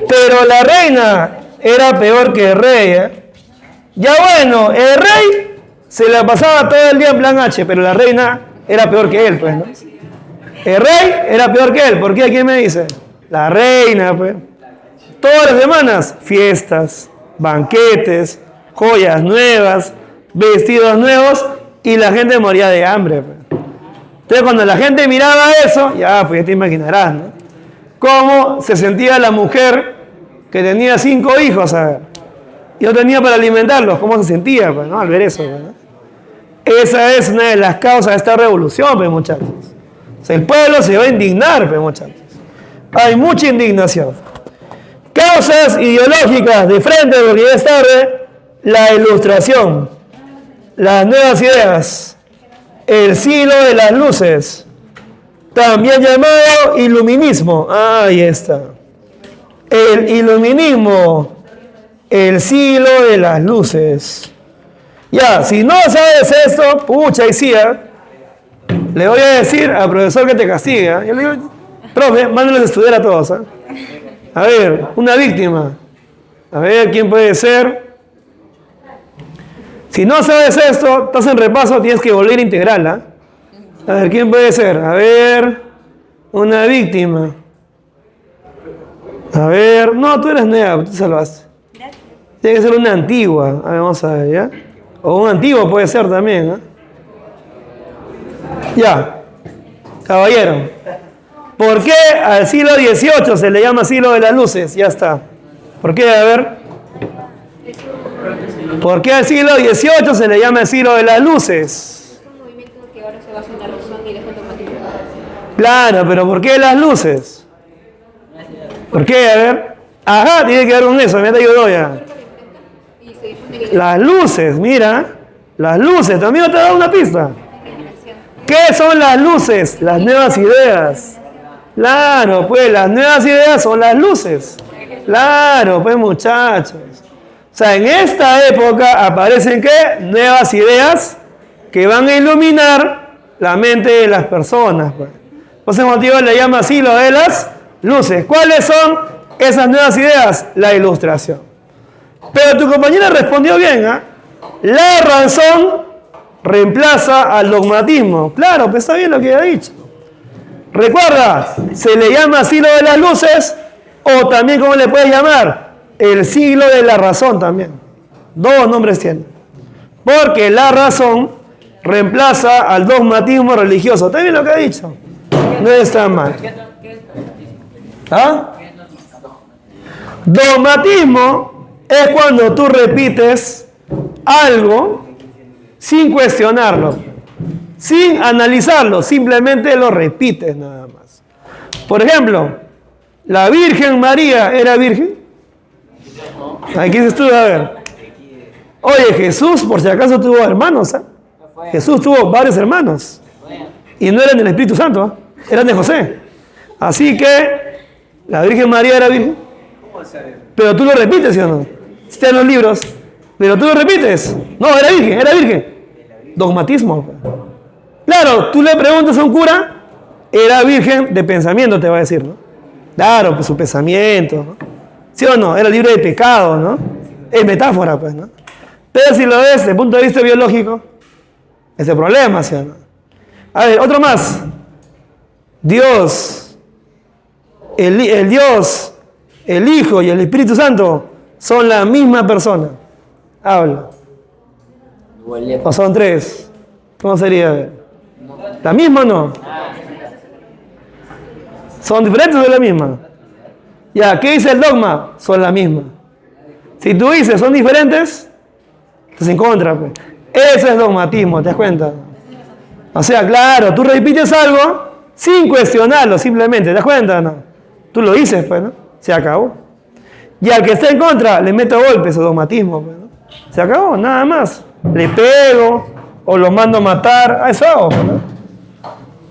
Pero la reina era peor que el rey, Ya bueno, el rey se la pasaba todo el día en plan H, pero la reina era peor que él, pues, ¿no? El rey era peor que él. ¿Por qué? ¿Quién me dice? La reina, pues. Todas las semanas, fiestas, banquetes, joyas nuevas, vestidos nuevos, y la gente moría de hambre, pues. Entonces, cuando la gente miraba eso, pues ya te imaginarás, ¿no? Cómo se sentía la mujer que tenía 5 hijos, a ver. Y no tenía para alimentarlos, cómo se sentía, pues, ¿no? Al ver eso, pues, ¿no? Esa es una de las causas de esta revolución, pues, muchachos. O sea, el pueblo se va a indignar, pues, muchachos. Hay mucha indignación. Causas ideológicas de frente, porque ya es tarde, la ilustración, las nuevas ideas, el siglo de las luces, también llamado iluminismo. Ahí está. El iluminismo, el siglo de las luces. Ya, si no sabes esto, pucha, y sí, le voy a decir al profesor que te castiga. Yo le digo, profe, mándenlos a estudiar a todos. A ver, una víctima. A ver, ¿quién puede ser? Si no sabes esto, estás en repaso, tienes que volver a integrarla. A ver, ¿quién puede ser? A ver, una víctima. A ver, no, tú eres nueva, tú salvaste. Tiene que ser una antigua. A ver, vamos a ver, ¿ya? O un antiguo puede ser también, Ya, caballero. ¿Por qué al siglo XVIII se le llama siglo de las luces? Ya está. ¿Por qué? A ver. ¿Por qué al siglo XVIII se le llama el siglo de las luces? Es un movimiento que ahora se basa en la razón y la automática. Claro, pero ¿por qué las luces? ¿Por qué? A ver. Tiene que ver con eso, me te ayudó ya. Las luces, mira. Las luces, también te he dado una pista. ¿Qué son las luces? Las nuevas ideas. Claro, pues las nuevas ideas son las luces. Claro, pues muchachos. O sea, en esta época aparecen ¿qué? Nuevas ideas que van a iluminar la mente de las personas. Pues. Por ese motivo le llama así lo de las luces. ¿Cuáles son esas nuevas ideas? La ilustración. Pero tu compañera respondió bien, ¿eh? La razón reemplaza al dogmatismo. Claro, pues está bien lo que ha dicho. Recuerda, se le llama siglo de las luces o también, ¿cómo le puedes llamar? El siglo de la razón también. Dos nombres tiene. Porque la razón reemplaza al dogmatismo religioso. ¿Está bien lo que ha dicho? No está mal. ¿Ah? Dogmatismo es cuando tú repites algo sin cuestionarlo, sin analizarlo, simplemente lo repites nada más. Por ejemplo, ¿la Virgen María era virgen? Aquí se estuvo, a ver. Oye, Jesús, por si acaso tuvo hermanos, ¿eh? Jesús tuvo varios hermanos. Y no eran del Espíritu Santo, ¿eh? Eran de José. Así que, ¿la Virgen María era virgen? Pero tú lo repites, ¿sí o no? Está en los libros. Pero tú lo repites. No, era virgen, era virgen. Dogmatismo. Claro, tú le preguntas a un cura, era virgen de pensamiento, te va a decir, ¿no? Claro, pues su pensamiento, ¿no? ¿Sí o no? Era libre de pecado, ¿no? Es metáfora, pues, ¿no? Pero si lo ves desde el punto de vista biológico, es el problema, ¿sí o no? A ver, otro más. Dios, el Dios, el Hijo y el Espíritu Santo son la misma persona. Habla. ¿O son tres? ¿Cómo sería? ¿La misma o no? ¿Son diferentes o es la misma? Ya, ¿qué dice el dogma? Son la misma. Si tú dices son diferentes, estás en contra, pues. Ese es dogmatismo, ¿te das cuenta? O sea, claro, tú repites algo sin cuestionarlo, simplemente, ¿te das cuenta? No. Tú lo dices, pues, ¿no? Se acabó. Y al que está en contra, le meto golpes o dogmatismo, pues, ¿no? Se acabó, nada más. Le pego o lo mando a matar, a eso hago, pues, ¿no?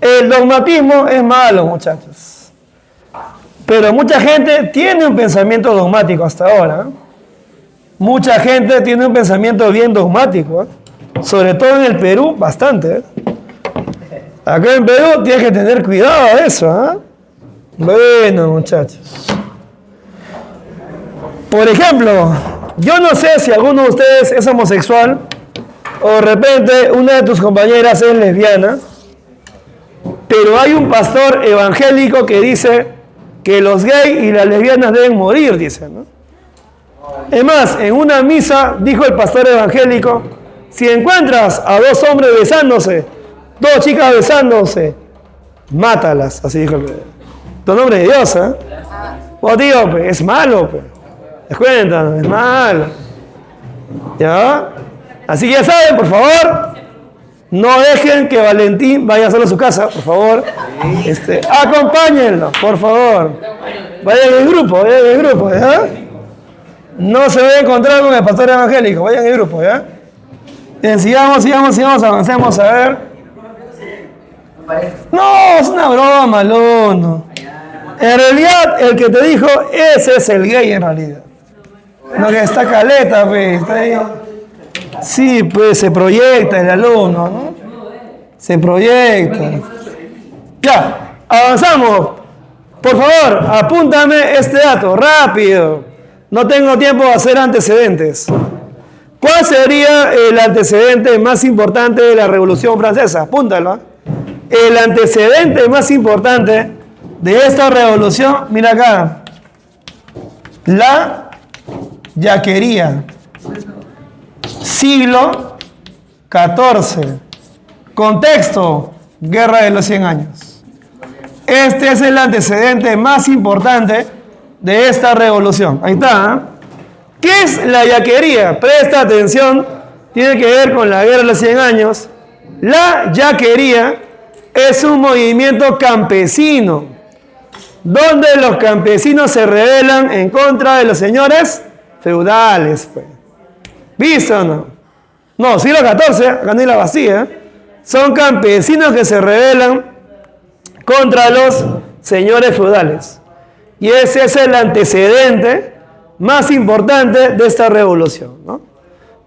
El dogmatismo es malo, muchachos. Pero mucha gente tiene un pensamiento dogmático hasta ahora, ¿eh? Mucha gente tiene un pensamiento bien dogmático, ¿eh? Sobre todo en el Perú, bastante, ¿eh? Acá en Perú tienes que tener cuidado de eso, ¿eh? Bueno, muchachos. Por ejemplo, yo no sé si alguno de ustedes es homosexual o de repente una de tus compañeras es lesbiana, pero hay un pastor evangélico que dice que los gays y las lesbianas deben morir, dice, ¿no? Es más, en una misa dijo el pastor evangélico, si encuentras a dos hombres besándose, dos chicas besándose, mátalas, así dijo el nombre de Dios, ¿eh? Pues digo, pues, es malo, pues. ¿Te das cuenta? Es malo. ¿Ya? Así que ya saben, por favor, no dejen que Valentín vaya solo a su casa, por favor. Acompáñenlo, por favor. Vayan en grupo, ¿ya? No se va a encontrar con el pastor evangélico, vayan en grupo, ¿ya? Bien, sigamos, avancemos, a ver. No, es una broma, no. En realidad, el que te dijo, ese es el gay en realidad. No, que está caleta, pues, está ahí. Sí, pues se proyecta el alumno, ¿no? Se proyecta. Ya, avanzamos. Por favor, apúntame este dato, rápido. No tengo tiempo de hacer antecedentes. ¿Cuál sería el antecedente más importante de la Revolución Francesa? Apúntalo. El antecedente más importante de esta revolución, mira acá, la yaquería, siglo XIV, contexto, Guerra de los 100 años. Este es el antecedente más importante de esta revolución. Ahí está, ¿eh? ¿Qué es la yaquería? Presta atención, tiene que ver con la Guerra de los 100 años. La yaquería es un movimiento campesino, donde los campesinos se rebelan en contra de los señores feudales. Pues. ¿Visto o no? No, siglo XIV, acá no hay la Bastilla. Son campesinos que se rebelan contra los señores feudales. Y ese es el antecedente más importante de esta revolución, ¿no?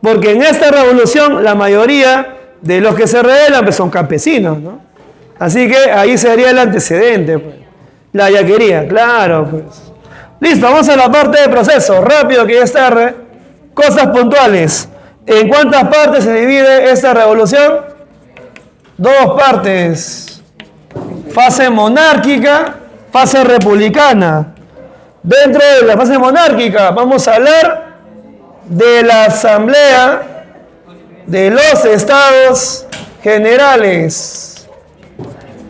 Porque en esta revolución la mayoría de los que se rebelan pues, son campesinos, ¿no? Así que ahí sería el antecedente, pues. La yaquería, claro, pues. Listo, vamos a la parte de proceso. Rápido, que ya es tarde. Cosas puntuales. ¿En cuántas partes se divide esta revolución? 2 partes. Fase monárquica, fase republicana. Dentro de la fase monárquica vamos a hablar de la Asamblea de los Estados Generales.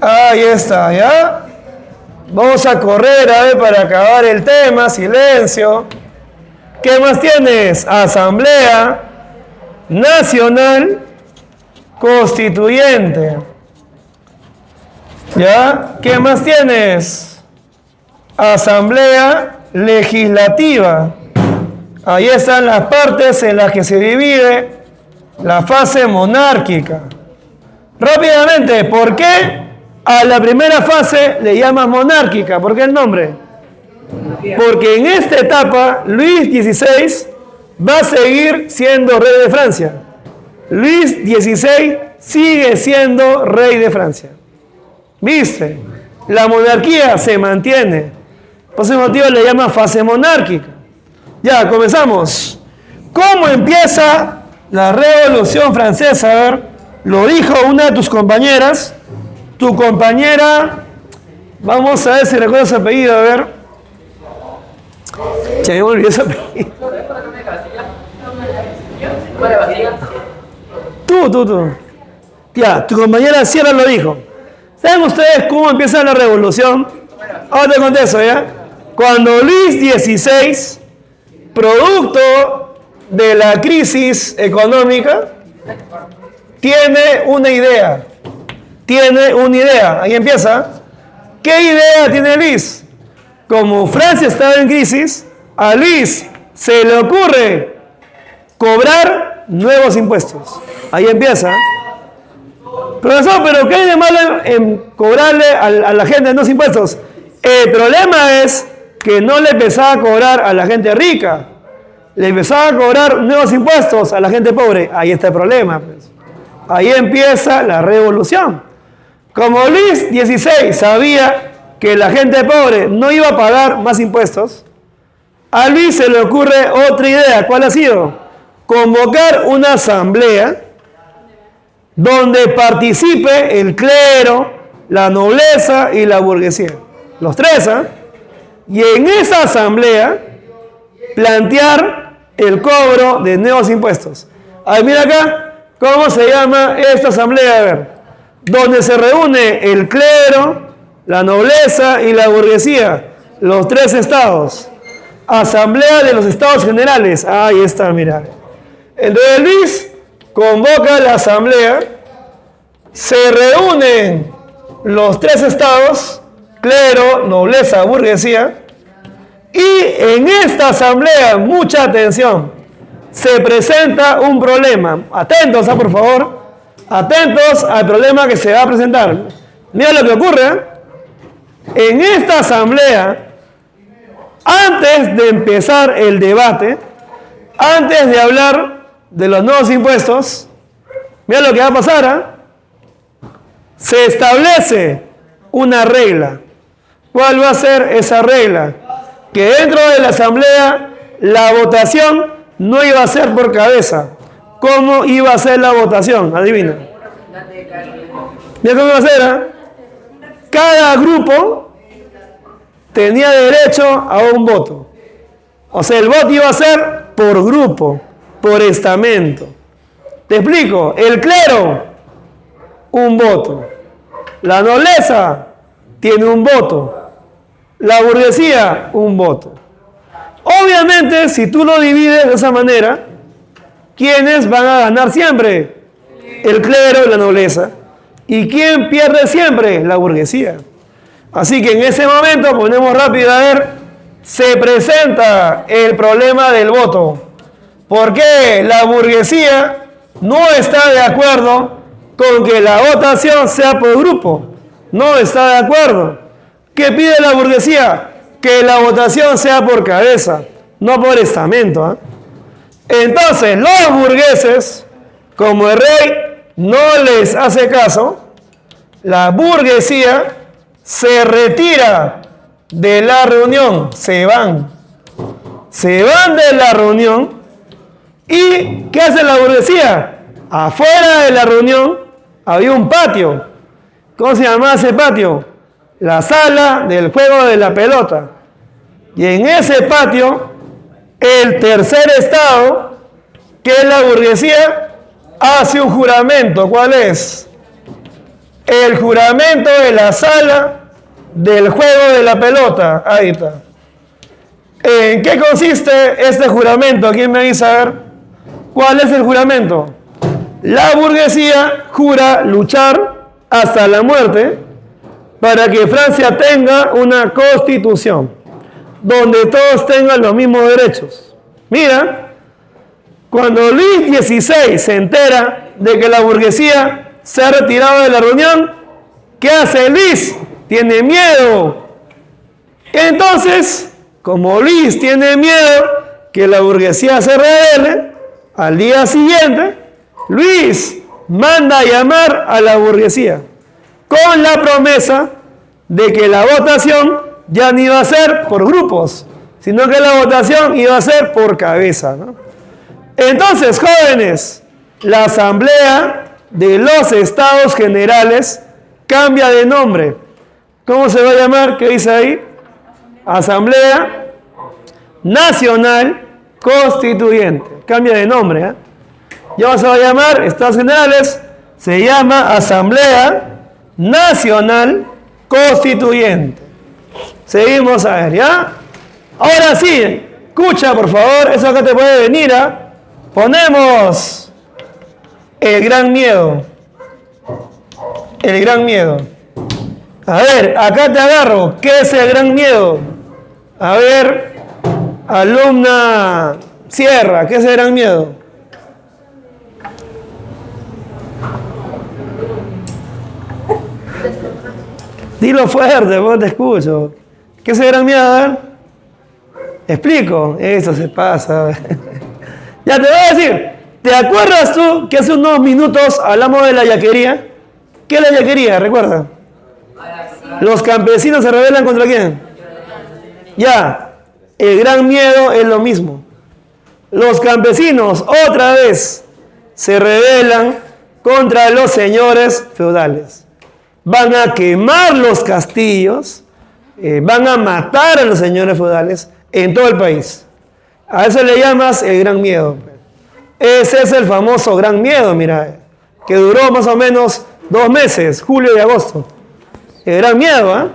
Ahí está, ¿ya? Vamos a correr, a ver, para acabar el tema. Silencio. ¿Qué más tienes? Asamblea Nacional Constituyente. ¿Ya? ¿Qué más tienes? Asamblea Legislativa. Ahí están las partes en las que se divide la fase monárquica. Rápidamente, ¿por qué a la primera fase le llaman monárquica? ¿Por qué el nombre? Porque en esta etapa Luis XVI va a seguir siendo rey de Francia. Luis XVI sigue siendo rey de Francia. ¿Viste? La monarquía se mantiene. Por ese motivo le llaman fase monárquica. Ya, comenzamos. ¿Cómo empieza la Revolución Francesa? A ver, lo dijo una de tus compañeras. Tu compañera, vamos a ver si recuerda su apellido, a ver. Ya me olvidé su apellido. Tú. Ya, tu compañera Sierra lo dijo. ¿Saben ustedes cómo empieza la revolución? Ahora te contesto, ¿ya? Cuando Luis XVI, producto de la crisis económica, tiene una idea. Ahí empieza. ¿Qué idea tiene Luis? Como Francia estaba en crisis, a Luis se le ocurre cobrar nuevos impuestos. Ahí empieza. Profesor, ¿pero qué hay de malo en cobrarle a la gente nuevos impuestos? El problema es que no le empezaba a cobrar a la gente rica. Le empezaba a cobrar nuevos impuestos a la gente pobre. Ahí está el problema, pues. Ahí empieza la revolución. Como Luis XVI sabía que la gente pobre no iba a pagar más impuestos, a Luis se le ocurre otra idea. ¿Cuál ha sido? Convocar una asamblea donde participe el clero, la nobleza y la burguesía. Los tres, ¿eh? Y en esa asamblea plantear el cobro de nuevos impuestos. A ver, mira acá, ¿cómo se llama esta asamblea? A ver, donde se reúne el clero, la nobleza y la burguesía, los 3 estados. Asamblea de los Estados Generales. Ahí está, mira. Entonces Luis convoca la asamblea, se reúnen los 3 estados, clero, nobleza, burguesía, y en esta asamblea, mucha atención, se presenta un problema. Atentos, por favor, atentos al problema que se va a presentar. Mira lo que ocurre, ¿eh? En esta asamblea, antes de empezar el debate, antes de hablar de los nuevos impuestos, mira lo que va a pasar, ¿eh? Se establece una regla. ¿Cuál va a ser esa regla? Que dentro de la asamblea la votación no iba a ser por cabeza. ¿Cómo iba a ser la votación? Adivina. Mira cómo iba a ser, ¿eh? Cada grupo tenía derecho a un voto. O sea, el voto iba a ser por grupo, por estamento. Te explico. El clero, un voto. La nobleza tiene un voto. La burguesía, un voto. Obviamente, si tú lo divides de esa manera, ¿quiénes van a ganar siempre? El clero y la nobleza. ¿Y quién pierde siempre? La burguesía. Así que en ese momento, ponemos rápido a ver, se presenta el problema del voto. ¿Por qué la burguesía no está de acuerdo con que la votación sea por grupo. No está de acuerdo. ¿Qué pide la burguesía? Que la votación sea por cabeza, no por estamento, ¿eh? Entonces, los burgueses, como el rey no les hace caso, la burguesía se retira de la reunión, se van de la reunión. ¿Y qué hace la burguesía? Afuera de la reunión había un patio. ¿Cómo se llamaba ese patio? La sala del juego de la pelota. Y en ese patio, el tercer estado, que es la burguesía, hace un juramento. ¿Cuál es? El juramento de la sala del juego de la pelota. Ahí está. ¿En qué consiste este juramento? ¿Quién me dice a ver? ¿Cuál es el juramento? La burguesía jura luchar hasta la muerte para que Francia tenga una constitución donde todos tengan los mismos derechos. Mira, cuando Luis XVI se entera de que la burguesía se ha retirado de la reunión, ¿qué hace Luis? Tiene miedo. Entonces, como Luis tiene miedo que la burguesía se rebele, al día siguiente, Luis manda a llamar a la burguesía con la promesa de que la votación ya no iba a ser por grupos, sino que la votación iba a ser por cabeza, ¿no? Entonces, jóvenes, la Asamblea de los Estados Generales cambia de nombre. ¿Cómo se va a llamar? ¿Qué dice ahí? Asamblea Nacional Constituyente. Cambia de nombre, ¿eh? Ya se va a llamar Estados Generales, se llama Asamblea Nacional Constituyente. Seguimos a ver, ¿ya? Ahora sí, escucha por favor, eso acá te puede venir, ¿ah? Ponemos el gran miedo. El gran miedo. A ver, acá te agarro. ¿Qué es el gran miedo? A ver, alumna Sierra, ¿qué es el gran miedo? Dilo fuerte, vos te escucho. ¿Qué es el gran miedo? A ver. Explico. Eso se pasa. Ya te voy a decir. ¿Te acuerdas tú que hace unos minutos hablamos de la yaquería? ¿Qué es la yaquería? Recuerda. Los campesinos se rebelan ¿contra quién? Ya. El gran miedo es lo mismo. Los campesinos otra vez se rebelan contra los señores feudales. Van a quemar los castillos, van a matar a los señores feudales en todo el país. A eso le llamas el gran miedo. Ese es el famoso gran miedo, mira, que duró más o menos 2 meses, julio y agosto. El gran miedo, ¿eh?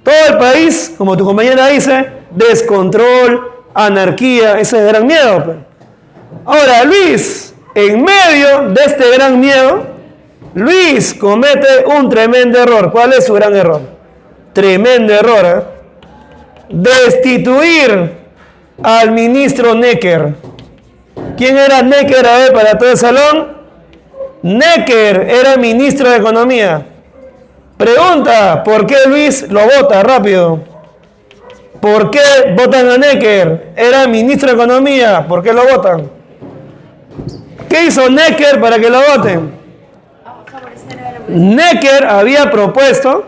Todo el país, como tu compañera dice, descontrol, anarquía, ese es el gran miedo. Ahora, Luis, en medio de este gran miedo, Luis comete un tremendo error. ¿Cuál es su gran error? Tremendo error, ¿eh? Destituir al ministro Necker. ¿Quién era Necker? A ver, para todo el salón. Necker era ministro de Economía. Pregunta, ¿por qué Luis lo vota? Rápido. ¿Por qué votan a Necker? Era ministro de Economía. ¿Por qué lo votan? ¿Qué hizo Necker para que lo voten? Necker había propuesto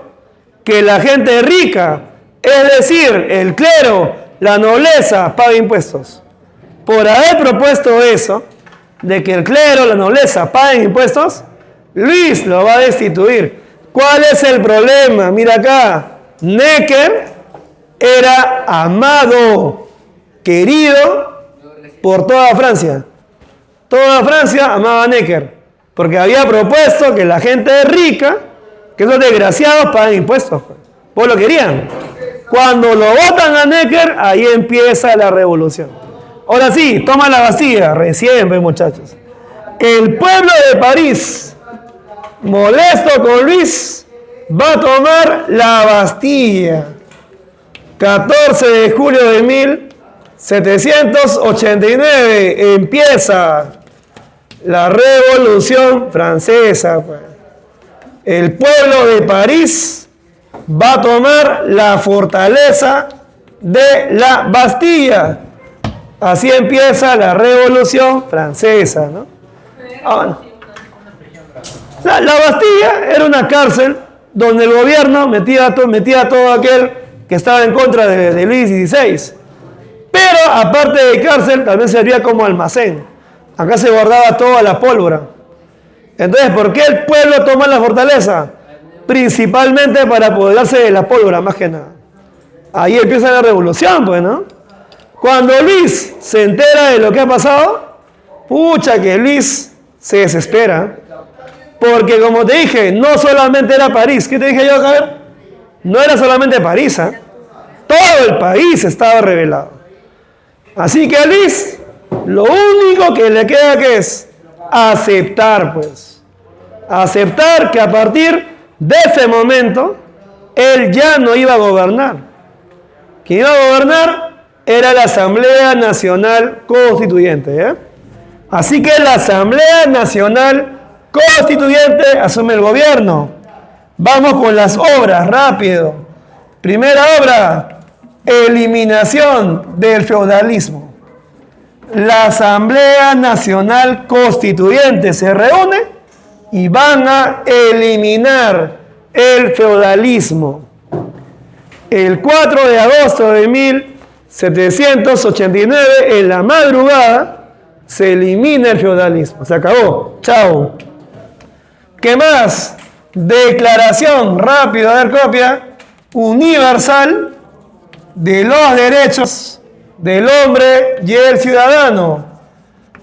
que la gente rica, es decir, el clero, la nobleza, pague impuestos. Por haber propuesto eso, de que el clero, la nobleza paguen impuestos, Luis lo va a destituir. ¿Cuál es el problema? Mira acá, Necker era amado, querido por toda Francia. Toda Francia amaba a Necker, porque había propuesto que la gente rica, que esos desgraciados, paguen impuestos. Pues lo querían. Cuando lo votan a Necker, ahí empieza la revolución. Ahora sí, toma la Bastilla, recién, pues, muchachos. El pueblo de París, molesto con Luis, va a tomar la Bastilla. 14 de julio de 1789 empieza La Revolución Francesa, pues. El pueblo de París va a tomar la fortaleza de la Bastilla. Así empieza la Revolución Francesa, ¿no? Ahora, la Bastilla era una cárcel donde el gobierno metía a todo aquel que estaba en contra de Luis XVI. Pero aparte de cárcel, también servía como almacén. Acá se guardaba toda la pólvora. Entonces, ¿por qué el pueblo toma la fortaleza? Principalmente para apoderarse de la pólvora, más que nada. Ahí empieza la revolución, pues, ¿no? Cuando Luis se entera de lo que ha pasado, pucha que Luis se desespera. Porque como te dije, no solamente era París. ¿Qué te dije yo acá? No era solamente París, ¿eh? Todo el país estaba rebelado. Así que a Luis, lo único que le queda que es aceptar, pues. Aceptar que a partir de ese momento, él ya no iba a gobernar. Quien iba a gobernar era la Asamblea Nacional Constituyente, ¿eh? Así que la Asamblea Nacional Constituyente asume el gobierno. Vamos con las obras, rápido. Primera obra, eliminación del feudalismo. La Asamblea Nacional Constituyente se reúne y van a eliminar el feudalismo. El 4 de agosto de 1789, en la madrugada, se elimina el feudalismo. Se acabó. Chao. ¿Qué más? Declaración, rápido, a ver, copia, universal de los derechos del hombre y el ciudadano.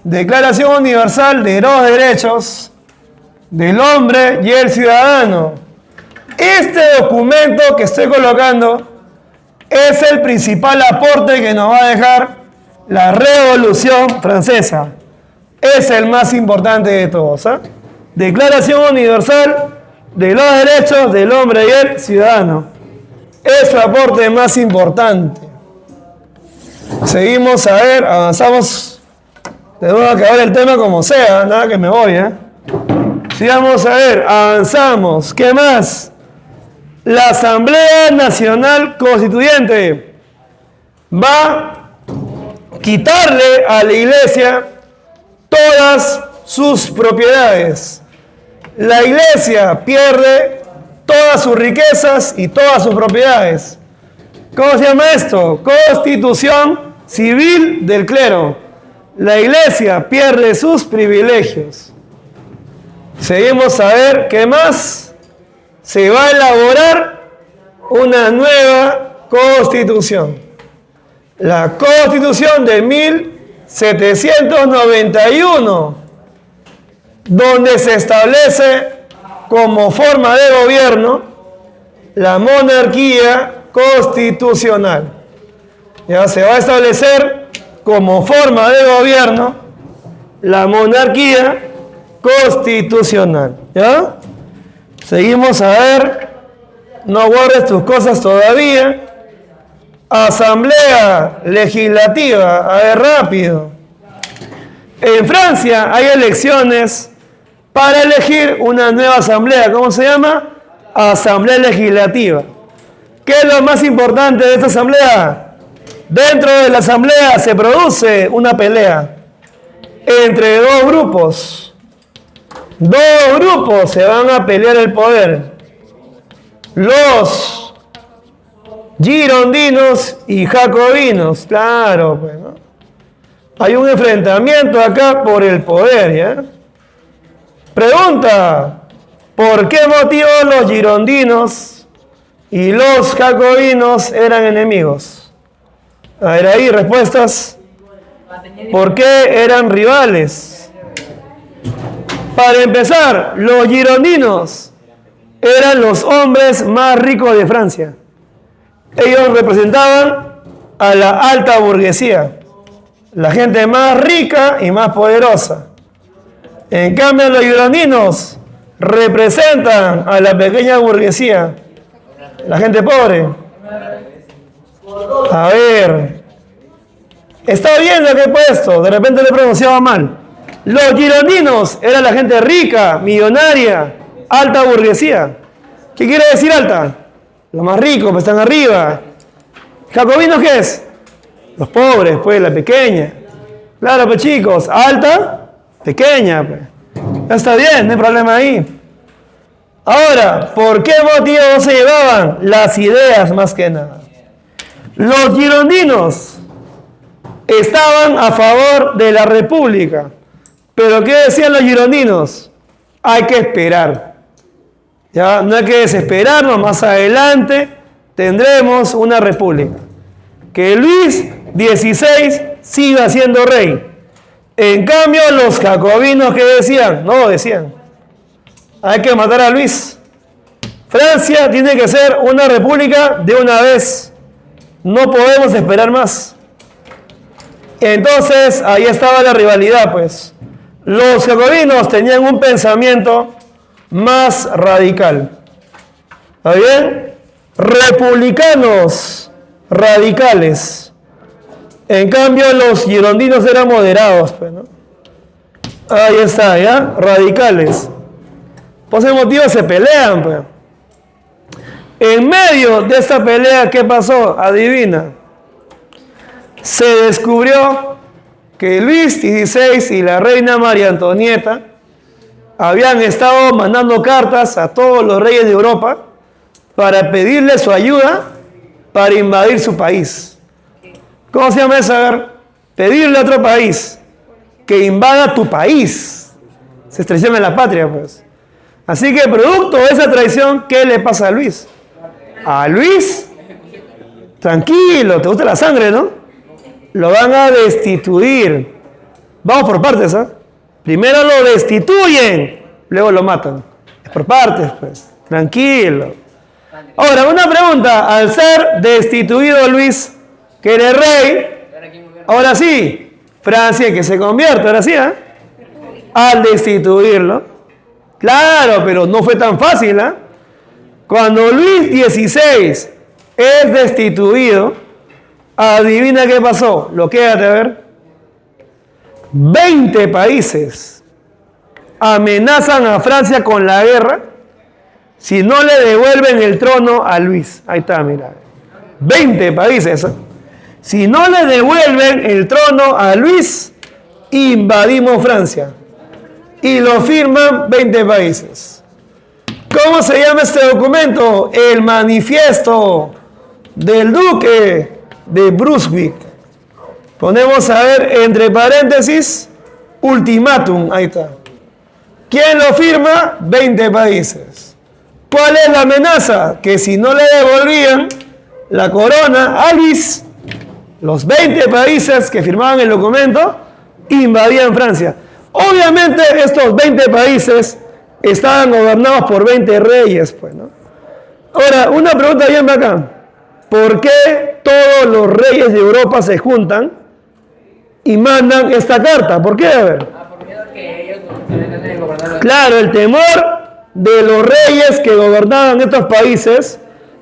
Declaración universal de los derechos del hombre y el ciudadano. Este documento que estoy colocando es el principal aporte que nos va a dejar la Revolución Francesa. Es el más importante de todos, ¿eh? Declaración Universal de los Derechos del Hombre y el Ciudadano. Es su aporte más importante. Seguimos, a ver, avanzamos. Tenemos que acabar el tema como sea, nada que me voy, ¿eh? Sigamos, a ver, avanzamos. ¿Qué más? La Asamblea Nacional Constituyente va a quitarle a la Iglesia todas sus propiedades. La Iglesia pierde todas sus riquezas y todas sus propiedades. ¿Cómo se llama esto? Constitución Civil del Clero. La Iglesia pierde sus privilegios. Seguimos a ver qué más. Se va a elaborar una nueva Constitución. La Constitución de 1791, donde se establece como forma de gobierno la monarquía constitucional. Ya se va a establecer como forma de gobierno la monarquía constitucional. ¿Ya? Seguimos a ver. No guardes tus cosas todavía. Asamblea legislativa. A ver, rápido. En Francia hay elecciones para elegir una nueva asamblea. ¿Cómo se llama? Asamblea legislativa. ¿Qué es lo más importante de esta asamblea? Dentro de la asamblea se produce una pelea entre dos grupos. Dos grupos se van a pelear el poder. Los girondinos y jacobinos. Claro, pues, ¿no? Hay un enfrentamiento acá por el poder, ¿ya? Pregunta, ¿por qué motivo los girondinos y los jacobinos eran enemigos? A ver, ahí respuestas. ¿Por qué eran rivales? Para empezar, los girondinos eran los hombres más ricos de Francia. Ellos representaban a la alta burguesía, la gente más rica y más poderosa. En cambio, los girondinos representan a la pequeña burguesía, la gente pobre. A ver, está bien lo que he puesto, de repente le he pronunciado mal. Los girondinos eran la gente rica, millonaria, alta burguesía. ¿Qué quiere decir alta? Los más ricos, pues están arriba. ¿Jacobinos qué es? Los pobres, pues, la pequeña. Claro, pues chicos, alta, pequeña, pues. Ya está bien, no hay problema ahí. Ahora, ¿por qué motivo no se llevaban? Las ideas más que nada. Los girondinos estaban a favor de la república. Pero ¿qué decían los girondinos? Hay que esperar. Ya, no hay que desesperarnos, más adelante tendremos una república. Que Luis XVI siga siendo rey. En cambio, los jacobinos, ¿qué decían? No, decían, hay que matar a Luis. Francia tiene que ser una república de una vez. No podemos esperar más. Entonces, ahí estaba la rivalidad, pues. Los jacobinos tenían un pensamiento más radical. ¿Está bien? Republicanos radicales. En cambio, los girondinos eran moderados, pues, ¿no? Ahí está, ¿ya? Radicales. Por ese motivo se pelean, pues. En medio de esta pelea, ¿qué pasó? Adivina. Se descubrió que Luis XVI y la reina María Antonieta habían estado mandando cartas a todos los reyes de Europa para pedirle su ayuda para invadir su país. ¿Cómo se llama eso? A ver, pedirle a otro país que invada tu país. Se traiciona la patria, pues. Así que producto de esa traición, ¿qué le pasa a Luis? A Luis, tranquilo, te gusta la sangre, ¿no? Lo van a destituir. Vamos por partes, ¿ah? Primero lo destituyen, luego lo matan. Es por partes, pues. Tranquilo. Ahora, una pregunta. Al ser destituido Luis, que era rey, ahora sí, Francia que se convierte, ahora sí, ¿ah? Al destituirlo. Claro, pero no fue tan fácil, ¿ah? Cuando Luis XVI es destituido, adivina qué pasó. Quédate a ver. 20 países amenazan a Francia con la guerra si no le devuelven el trono a Luis. Ahí está, mira. 20 países. Si no le devuelven el trono a Luis, invadimos Francia. Y lo firman 20 países. ¿Cómo se llama este documento? El manifiesto del duque de Brunswick. Ponemos a ver entre paréntesis, ultimátum. Ahí está. ¿Quién lo firma? 20 países. ¿Cuál es la amenaza? Que si no le devolvían la corona a Luis, los 20 países que firmaban el documento invadían Francia. Obviamente estos 20 países estaban gobernados por 20 reyes, pues, ¿no? Ahora, una pregunta bien bacán. ¿Por qué todos los reyes de Europa se juntan y mandan esta carta? ¿Por qué? A ver. Por miedo a que ellos no gobernar. Claro, el temor de los reyes que gobernaban estos países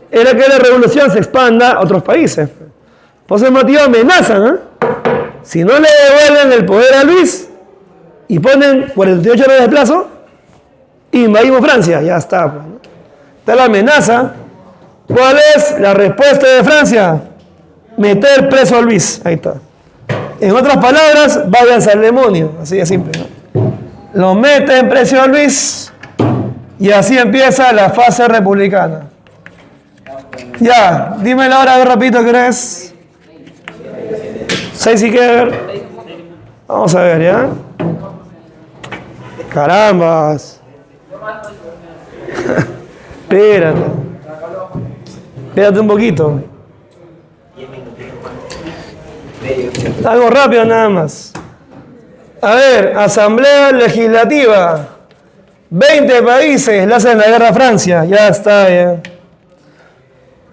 era que la revolución se expanda a otros países. Por ese motivo amenazan, ¿eh? Si no le devuelven el poder a Luis y ponen 48 horas de plazo, invadimos Francia. Ya está, pues, ¿no? Está la amenaza. ¿Cuál es la respuesta de Francia? Meter preso a Luis. Ahí está. En otras palabras, váyanse al demonio. Así de simple, ¿no? Lo meten preso a Luis y así empieza la fase republicana. Ya, dímelo ahora, a ver rapidito, ¿qué hora es? 6 y qué, a ver. Vamos a ver, ¿ya? Carambas. Espérate. Espérate un poquito. Algo rápido nada más. A ver, Asamblea Legislativa. 20 países le hacen la guerra a Francia. Ya está, ya.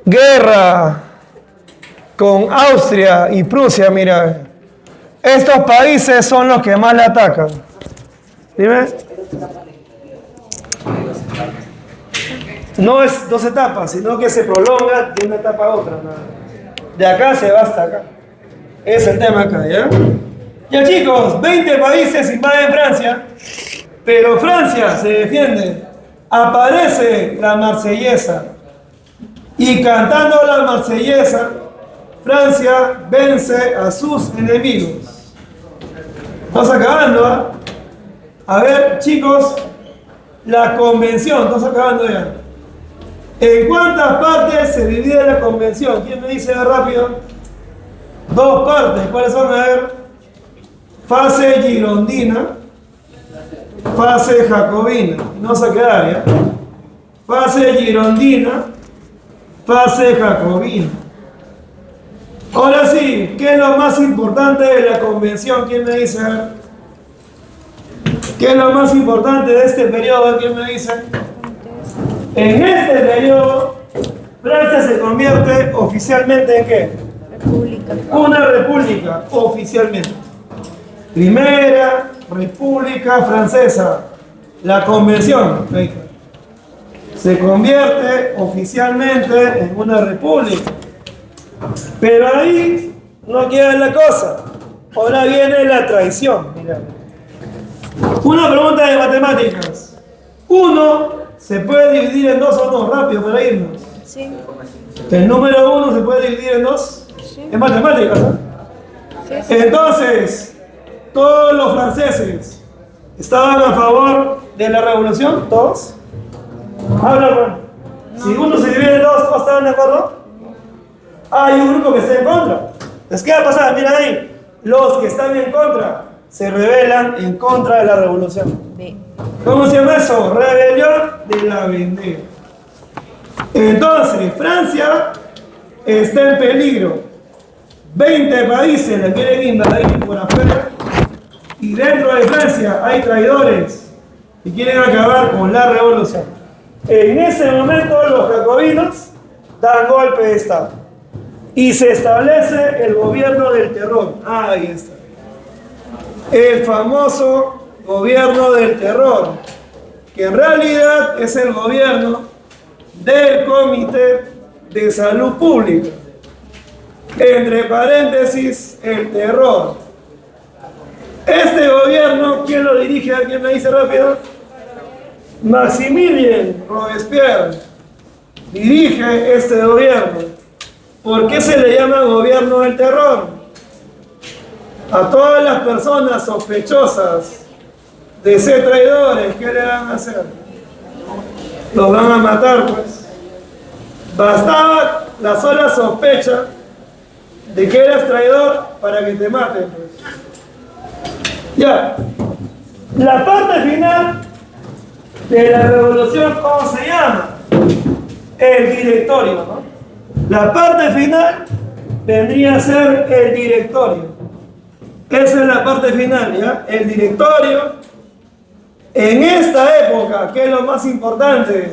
Guerra con Austria y Prusia, mira. Estos países son los que más le atacan. Dime. No es 2 etapas, sino que se prolonga de una etapa a otra. De acá se va hasta acá. Es el tema acá, ¿ya? Ya chicos, 20 países invaden Francia, pero Francia se defiende. Aparece la marsellesa. Y cantando la marsellesa, Francia vence a sus enemigos. Estamos acabando, ¿ah? A ver, chicos, la convención, estamos acabando ya. ¿En cuántas partes se divide la convención? ¿Quién me dice rápido? 2 partes. ¿Cuáles son? A ver. Fase girondina, fase jacobina. No vas a quedar, ¿ya? Fase girondina, fase jacobina. Ahora sí, ¿qué es lo más importante de la convención? ¿Quién me dice? A ver. ¿Qué es lo más importante de este periodo? ¿Quién me dice? En este periodo, Francia se convierte oficialmente ¿en qué? República. Una república, oficialmente. Primera República Francesa. La convención. Ahí está. Se convierte oficialmente en una república. Pero ahí no queda la cosa. Ahora viene la traición. Mirá. Una pregunta de matemáticas. 1 se puede dividir en 2 o no, rápido para irnos. Sí. El número 1 se puede dividir en 2. Sí. Es matemáticas, ¿no? Sí. Entonces, todos los franceses estaban a favor de la revolución. ¿Todos? Habla, bueno. Si uno se divide en 2, ¿todos estaban de acuerdo? Hay un grupo que está en contra. Entonces, ¿qué va a pasar? Mira ahí. Los que están en contra se rebelan en contra de la revolución. B. ¿Cómo se llama eso? Rebelión de la Vendée. Entonces, Francia está en peligro. 20 países la quieren invadir por afuera. Y dentro de Francia hay traidores que quieren acabar con la revolución. En ese momento los jacobinos dan golpe de Estado. Y se establece el gobierno del terror. Ahí está. El famoso gobierno del terror, que en realidad es el gobierno del Comité de Salud Pública. Entre paréntesis, el terror. Este gobierno, ¿quién lo dirige? ¿Alguien me dice rápido? Maximilien Robespierre dirige este gobierno. ¿Por qué se le llama gobierno del terror? A todas las personas sospechosas de ser traidores, ¿qué le van a hacer? Los van a matar, pues. Bastaba la sola sospecha de que eras traidor para que te maten, pues. Ya. La parte final de la revolución, ¿cómo se llama? El directorio, ¿no? La parte final vendría a ser el directorio. Esa es la parte final, ¿ya? El directorio. En esta época, ¿qué es lo más importante?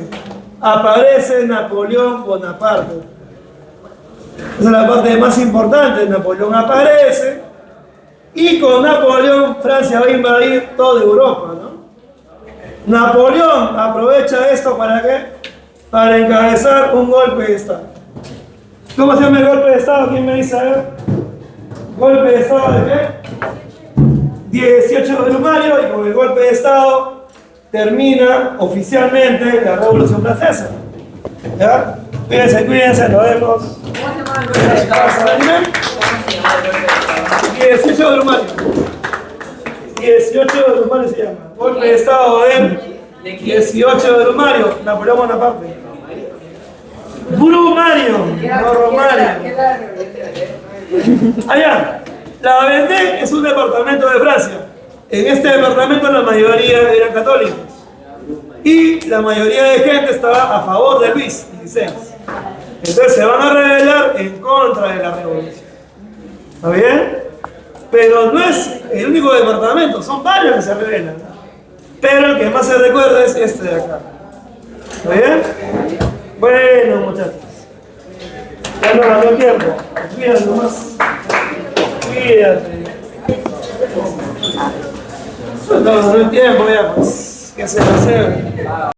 Aparece Napoleón Bonaparte. Esa es la parte más importante. Napoleón aparece. Y con Napoleón, Francia va a invadir toda Europa, ¿no? Napoleón aprovecha esto ¿para qué? Para encabezar un golpe de Estado. ¿Cómo se llama el golpe de Estado? ¿Quién me dice? A ver. ¿Golpe de Estado de qué? 18 de Brumario, y con el golpe de Estado termina oficialmente la Revolución Francesa. ¿Ya? Cuídense, nos vemos. ¿Cómo se llama el golpe de Estado? 18 de Brumario. 18 de Brumario se llama. Golpe de Estado del 18 de Brumario. Napoleón Bonaparte. Brumario, no Romario. Allá. La Vendée es un departamento de Francia. En este departamento la mayoría eran católicos. Y la mayoría de gente estaba a favor de Luis XVI. Entonces se van a rebelar en contra de la revolución. ¿Está bien? Pero no es el único departamento, son varios que se rebelan. Pero el que más se recuerda es este de acá. ¿Está bien? Bueno, muchachos. Ya no ganó el tiempo. Cuídate nomás. Cuídate. No ganó el tiempo ya, pues. ¿Qué se va a hacer?